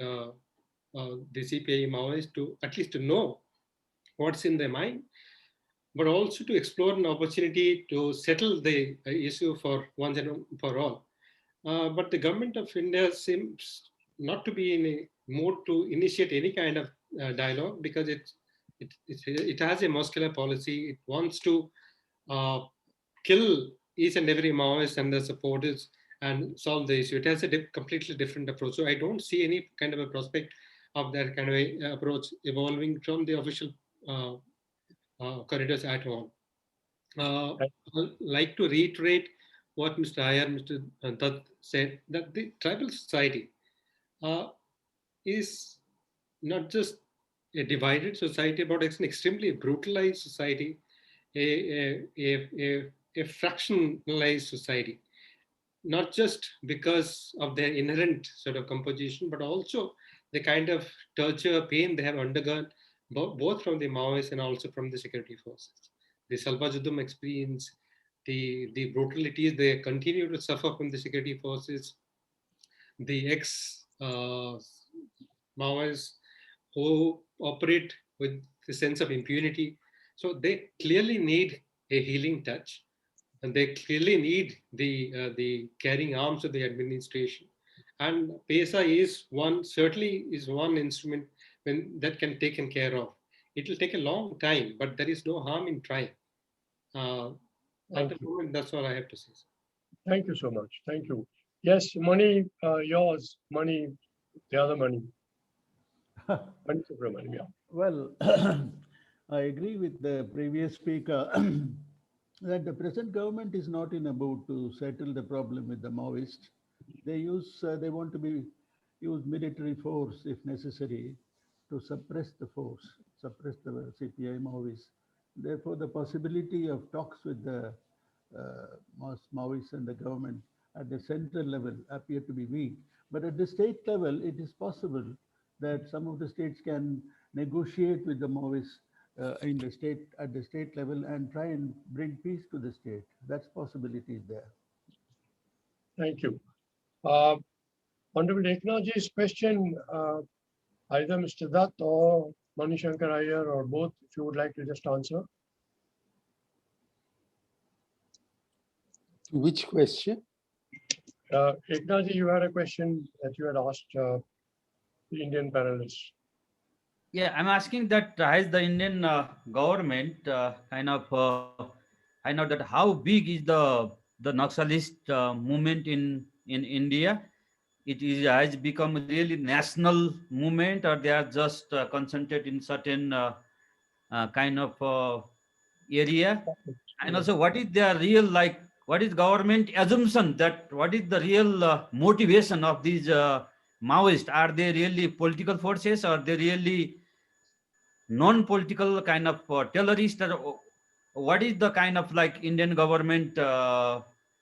CPI Maoists, to at least to know what's in their mind, but also to explore an opportunity to settle the issue for once and for all. But the government of India seems not to be in a mood to initiate any kind of dialogue, because it has a muscular policy. It wants to kill each and every Maoist and their supporters and solve the issue. It has a completely different approach. So I don't see any kind of a prospect of that kind of a approach evolving from the official corridors at all. I'd like to reiterate what Mr. Iyer, Mr. Dutt said, that the tribal society is not just a divided society, but it's an extremely brutalized society, a fractionalized society, not just because of their inherent sort of composition, but also the kind of torture, pain they have undergone, both from the Maoists and also from the security forces. The Salvajudum experience, the brutalities they continue to suffer from the security forces, the ex-Maoists who operate with the sense of impunity. So they clearly need a healing touch, and they clearly need the carrying arms of the administration. And PESA is certainly one instrument that can be taken care of. It will take a long time, but there is no harm in trying. At the moment, that's all I have to say. Thank you so much. Thank you. Yes, Mani, yours. Mani, the other Mani. Mani Subramaniam, yeah. Well, I agree with the previous speaker that the present government is not in a mood to settle the problem with the Maoists. They want to use military force if necessary to suppress the CPI Maoists. Therefore, the possibility of talks with the Maoists and the government at the central level appear to be weak. But at the state level, it is possible that some of the states can negotiate with the Maoists at the state level and try and bring peace to the state. That's possibility there. Thank you. Honorable Eknathji's question, either Mr. Dutt or Mani Shankar Iyer or both, if you would like to just answer. Which question? Eknathji, you had a question that you had asked the Indian panelists. Yeah, I'm asking that has the Indian government I know that how big is the Naxalist movement in India? Has become really national movement, or they are just concentrated in certain kind of area? And also, what is their real what is government assumption that what is the real motivation of these Maoists? Are they really political forces, or they really non-political kind of terrorist, or what is the kind of Indian government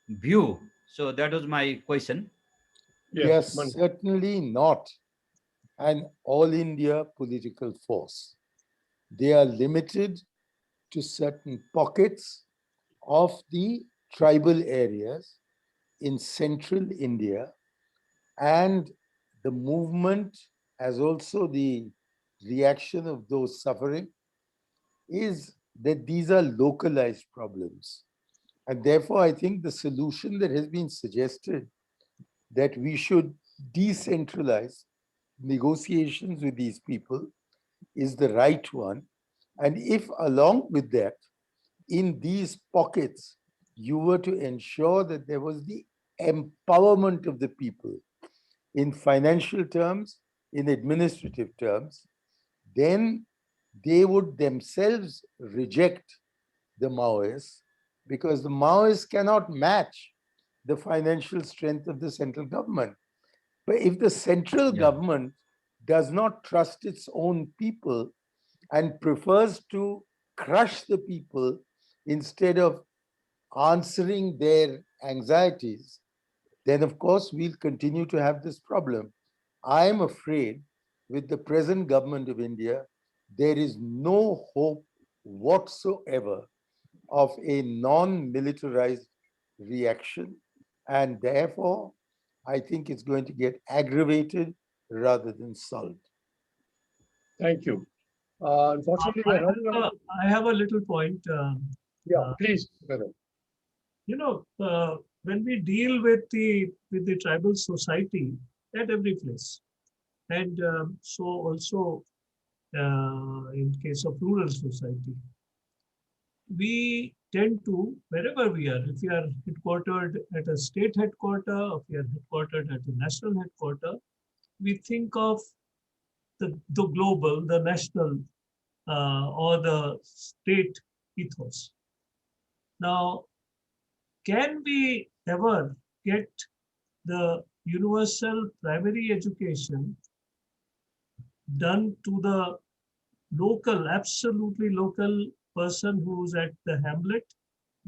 view? So that was my question. They are Mani. certainly not an all India political force. They are limited to certain pockets of the tribal areas in central India, and the movement, as also the reaction of those suffering, is that these are localized problems. And therefore, I think the solution that has been suggested, that we should decentralize negotiations with these people, is the right one. And if along with that, in these pockets, you were to ensure that there was the empowerment of the people in financial terms, in administrative terms, then they would themselves reject the Maoists, because the Maoists cannot match the financial strength of the central government. But if the central Yeah. government does not trust its own people and prefers to crush the people instead of answering their anxieties, then of course we'll continue to have this problem. I am afraid with the present government of India, there is no hope whatsoever of a non-militarized reaction. And therefore, I think it's going to get aggravated rather than solved. Thank you. Unfortunately, we're running out. I have a little point. Yeah, please, brother. You know, when we deal with the tribal society at every place, and so also in case of rural society, we tend to, wherever we are, if we are headquartered at a state headquarter, or if we are headquartered at a national headquarter, we think of the global, the national, or the state ethos. Now, can we ever get the universal primary education done to the local, absolutely local person who's at the hamlet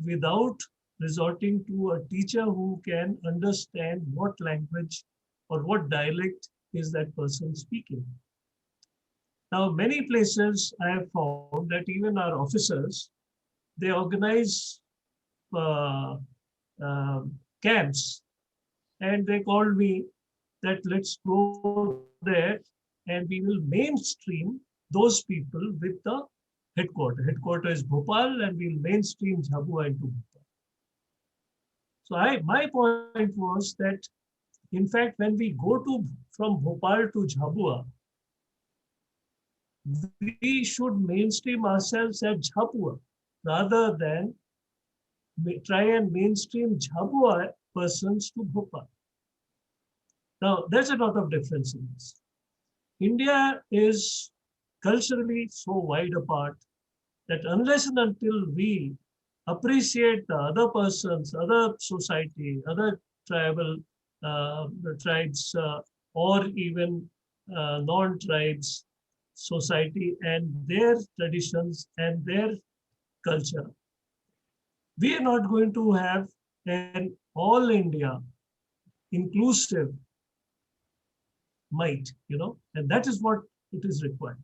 without resorting to a teacher who can understand what language or what dialect is that person speaking? Now, many places I have found that even our officers, they organize camps, and they called me that let's go there and we will mainstream those people with the headquarter. Headquarter is Bhopal, and we'll mainstream Jhabua into Bhopal. So my point was that, in fact, when we go from Bhopal to Jhabua, we should mainstream ourselves at Jhabua rather than try and mainstream Jhabua persons to Bhopal. Now, there's a lot of difference in this. India is culturally so wide apart that unless and until we appreciate the other persons, other society, other tribal tribes, or even non-tribes society and their traditions and their culture, we are not going to have an all India inclusive might, and that is what it is required.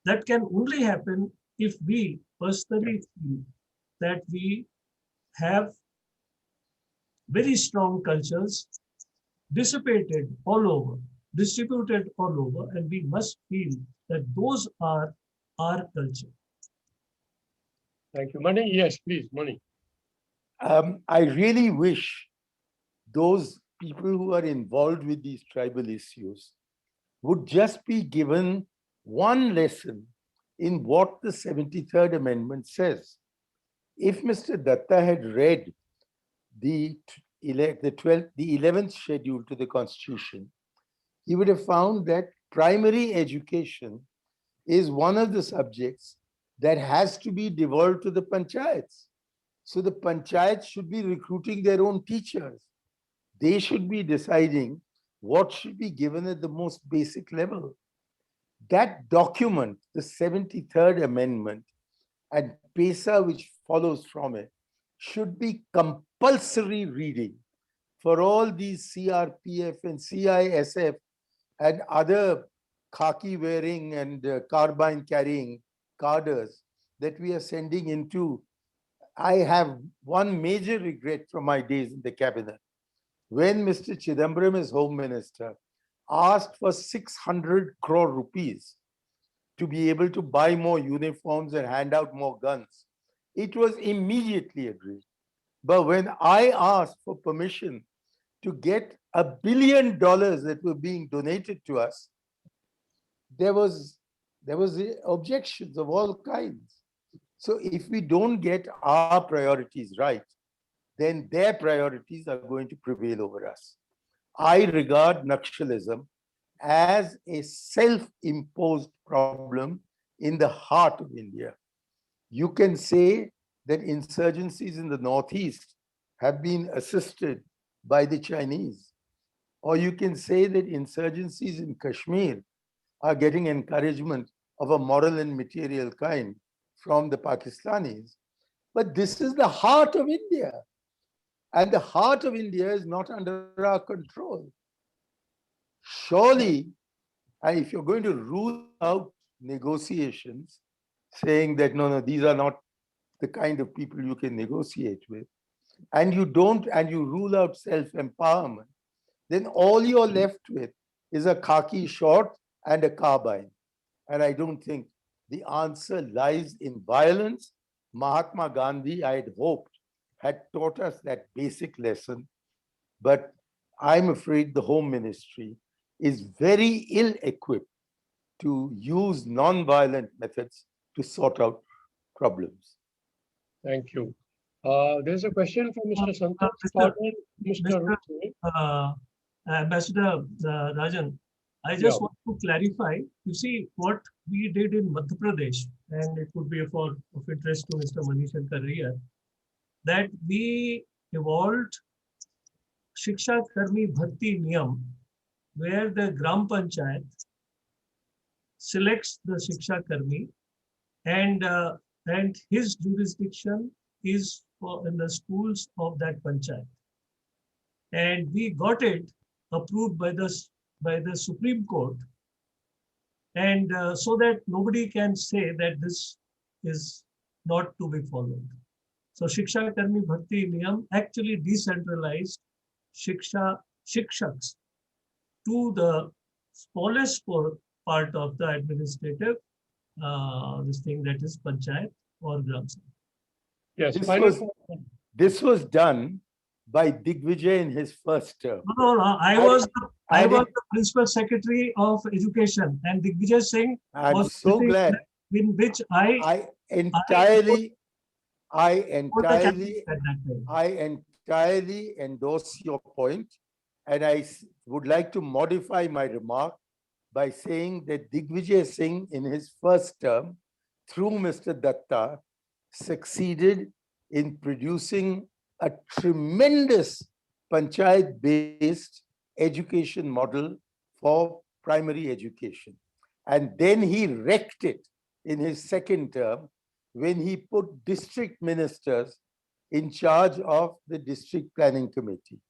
That can only happen if we personally feel that we have very strong cultures dissipated all over, distributed all over, and we must feel that those are our culture. Thank you. Mani, yes, please, Mani. I really wish those people who are involved with these tribal issues would just be given one lesson in what the 73rd Amendment says. If Mr. Datta had read the 11th schedule to the Constitution, he would have found that primary education is one of the subjects that has to be devolved to the panchayats. So the panchayats should be recruiting their own teachers. They should be deciding what should be given at the most basic level. That document, the 73rd Amendment, and PESA, which follows from it, should be compulsory reading for all these CRPF and CISF and other khaki wearing and carbine carrying cadres that we are sending into. I have one major regret from my days in the cabinet. When Mr. Chidambaram, as Home Minister, asked for 600 crore rupees to be able to buy more uniforms and hand out more guns, it was immediately agreed. But when I asked for permission to get $1 billion that were being donated to us, there was objections of all kinds. So if we don't get our priorities right, then their priorities are going to prevail over us. I regard Naxalism as a self-imposed problem in the heart of India. You can say that insurgencies in the Northeast have been assisted by the Chinese, or you can say that insurgencies in Kashmir are getting encouragement of a moral and material kind from the Pakistanis. But this is the heart of India. And the heart of India is not under our control. Surely, if you're going to rule out negotiations, saying that, no, these are not the kind of people you can negotiate with, and you rule out self-empowerment, then all you're left with is a khaki short and a carbine. And I don't think the answer lies in violence. Mahatma Gandhi, I had hoped, had taught us that basic lesson, but I'm afraid the Home Ministry is very ill-equipped to use non-violent methods to sort out problems. Thank you. There's a question from Mr. Santosh. Mr. Ambassador Rajan, I just want to clarify. You see, what we did in Madhya Pradesh, and it would be of interest to Mr. Manish Shankar, that we evolved Shiksha Karmi Bharti Niyam, where the Gram Panchayat selects the Shiksha Karmi, and his jurisdiction is in the schools of that Panchayat. And we got it approved by the Supreme Court, and so that nobody can say that this is not to be followed. So Shiksha Karmi Bharti Niyam actually decentralized shikshaks to the smallest part of the administrative this thing, that is Panchayat or Gram Sabha. Yes, this was done by Digvijay in his first term. No. I was the principal secretary of education, and Digvijay Singh was so glad. In which I entirely endorse your point, and I would like to modify my remark by saying that Digvijay Singh in his first term, through Mr. Datta, succeeded in producing a tremendous panchayat-based education model for primary education. And then he wrecked it in his second term when he put district ministers in charge of the district planning committee.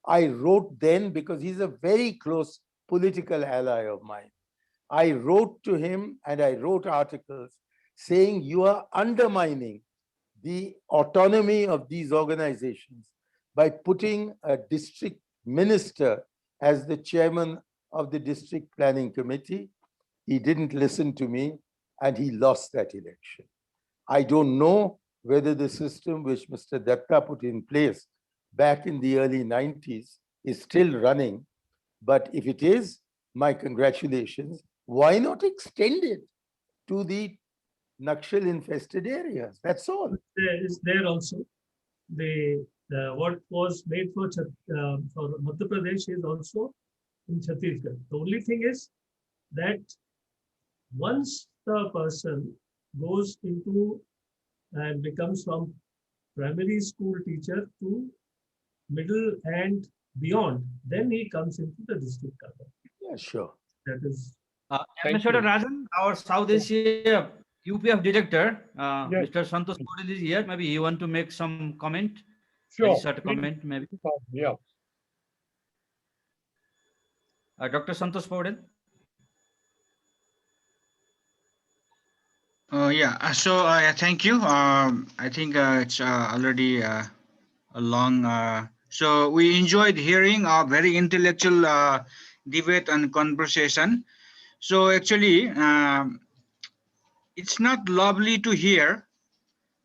I wrote then, because he's a very close political ally of mine, I wrote to him and I wrote articles saying you are undermining the autonomy of these organizations by putting a district minister as the chairman of the district planning committee. He didn't listen to me and he lost that election. I don't know whether the system which Mr. Datta put in place back in the early 90s is still running, but if it is, my congratulations. Why not extend it to the Nakshal infested areas? That's all. There is there also. What was made for Madhya Pradesh is also in Chhattisgarh. The only thing is that once the person goes into and becomes from primary school teacher to middle and beyond, then he comes into the district cover. Yeah, sure. That is. Ambassador Rajan, our South Asia UPF director, Mr. Santosh Paudel is here. Maybe you want to make some comment? Sure. Comment, maybe. Yeah. Dr. Santosh Paudel. Thank you. I think it's already a long. So we enjoyed hearing a very intellectual debate and conversation. So actually, it's not lovely to hear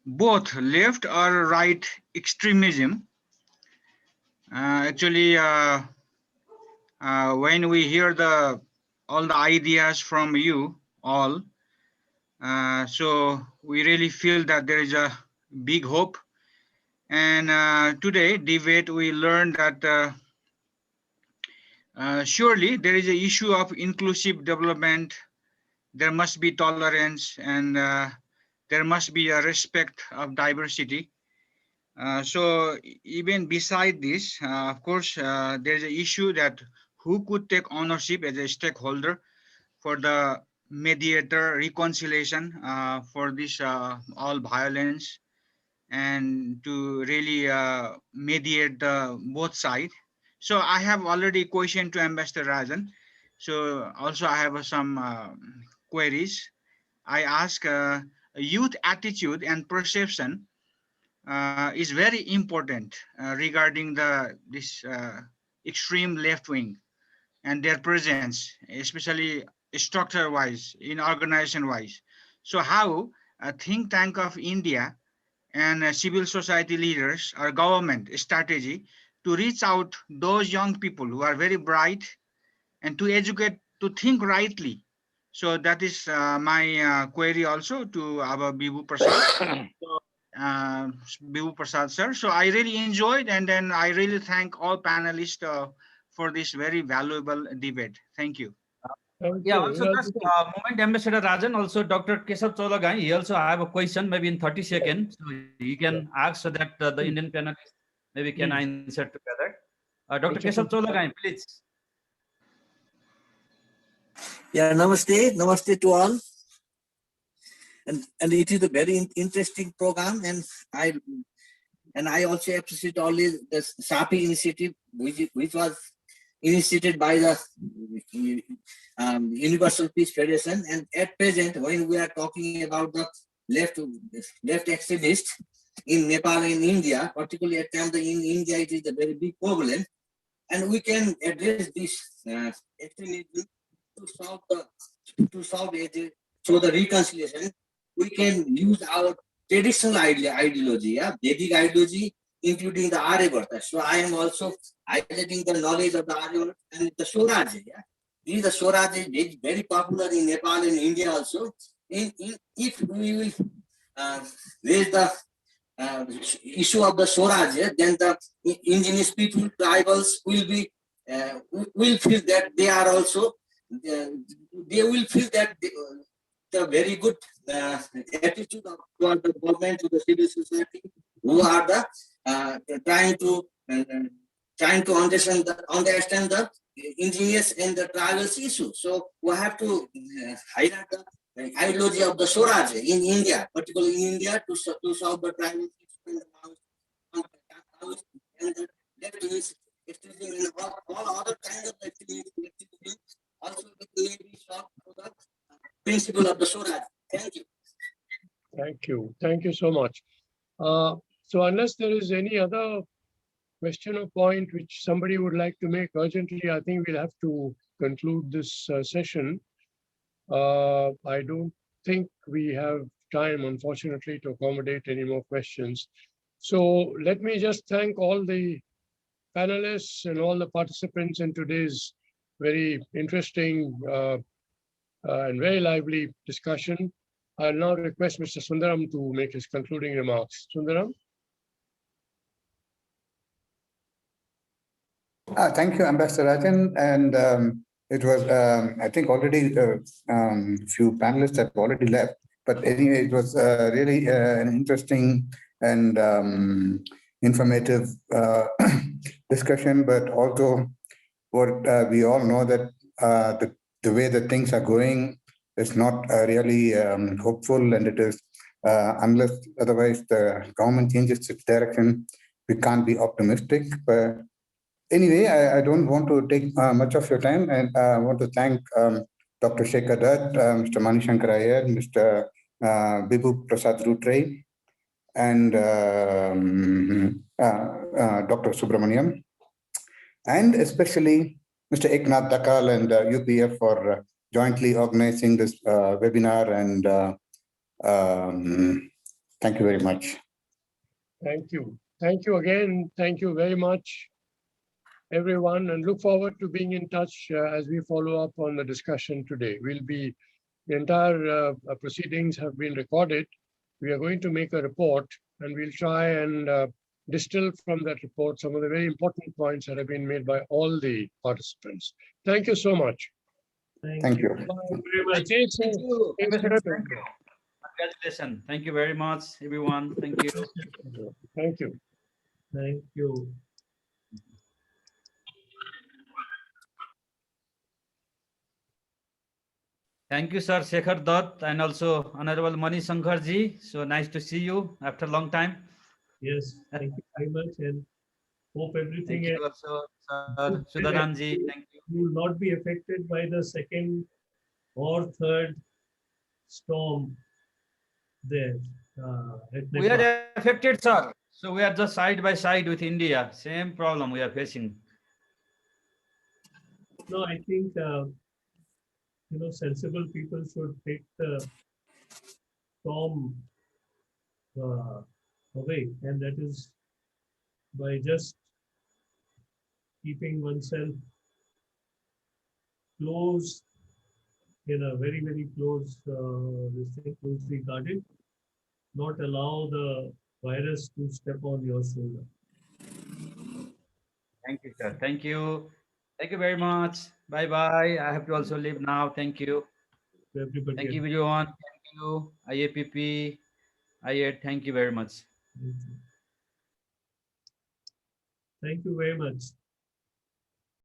both left or right extremism. When we hear all the ideas from you all, so we really feel that there is a big hope. And today debate, we learned that surely there is an issue of inclusive development. There must be tolerance, and there must be a respect of diversity. So even beside this, of course, there's an issue that who could take ownership as a stakeholder for the mediator reconciliation for this all violence, and to really mediate the both sides. So I have already questioned to Ambassador Rajan. So also I have some queries. I ask youth attitude and perception is very important regarding this extreme left wing and their presence, especially structure wise, in organization wise. So how a think tank of India and civil society leaders or government strategy to reach out those young people who are very bright and to educate to think rightly. So that is my query also to our Bibu Prasad. uh, Bibu Prasad sir. So I really enjoyed, and then I really thank all panelists for this very valuable debate. Thank you. Thank Yeah, you. also just moment, Ambassador Rajan, also Dr. Keshav Cholagai, he also have a question maybe in 30 seconds. So he can ask so that the Indian panelists maybe can answer together. Dr. Keshav Cholagai, please. Yeah, namaste. Namaste to all. And it is a very interesting program, and I also appreciate all the SAPI initiative, which was initiated by the Universal Peace Federation. And at present, when we are talking about the left extremists in Nepal and India, particularly at times in India, it is a very big problem, and we can address this extremism to solve it. So the reconciliation, we can use our traditional ideology, yeah, Vedic ideology, including the Aryabharta. So I am also highlighting the knowledge of the Aryabharta and the Swaraj. Yeah, this is the Swaraj is very popular in Nepal and India also. If we will raise the issue of the Swaraj, then the indigenous people, tribals will feel that they are also. They will feel that the very good attitude toward the government, to the civil society, who are the trying to understand the indigenous and the tribals issue. So we have to highlight the ideology of the Swaraj in India, particularly in India, to solve the tribal issue and the left extremism and all other kinds of extremism. Also, it may be solved for the principle of the Swaraj. Thank you. Thank you. Thank you so much. So unless there is any other question or point which somebody would like to make urgently, I think we'll have to conclude this session. I don't think we have time, unfortunately, to accommodate any more questions. So let me just thank all the panelists and all the participants in today's very interesting and very lively discussion. I'll now request Mr. Sundaram to make his concluding remarks. Sundaram? Thank you, Ambassador Rajan. And it was, I think already few panelists have already left. But anyway, it was really an interesting and informative discussion. But also, what we all know that the way that things are going is not really hopeful, and it is unless otherwise the government changes its direction, we can't be optimistic. But Anyway, I don't want to take much of your time, and I want to thank Dr. Shekhar Dutt, Mr. Mani Shankar Iyer, Mr. Bibu Prasad Rutre, and Dr. Subramaniam, and especially Mr. Eknath Dakal and UPF for jointly organizing this webinar. And thank you very much. Thank you. Thank you again. Thank you very much, everyone, and look forward to being in touch as we follow up on the discussion today. The entire proceedings have been recorded. We are going to make a report, and we'll try and distill from that report some of the very important points that have been made by all the participants. Thank you so much. Thank you. Very much. Stay Thank safe. you. Stay Ambassador, safe. thank you. Congratulations. Thank you very much, everyone. Thank you. Thank you. Thank you. Thank you, Sir Shekhar Dutt, and also Honorable Mani Shankar ji. So nice to see you after a long time. Yes, thank you very much, and hope everything Thank you also, Sir Sudanand ji. Thank you. will not be affected by the second or third storm there at We Nepal. are affected, sir. So we are just side by side with India. Same problem we are facing. No, I think sensible people should take the storm away, and that is by just keeping oneself close in a very, very close, closely guarded, not allow the virus to step on your shoulder. Thank you, sir. Thank you. Thank you very much. Bye bye. I have to also leave now. Thank you. To everybody. Thank you, everyone. Thank you, IAPP. Thank you very much. Thank you very much.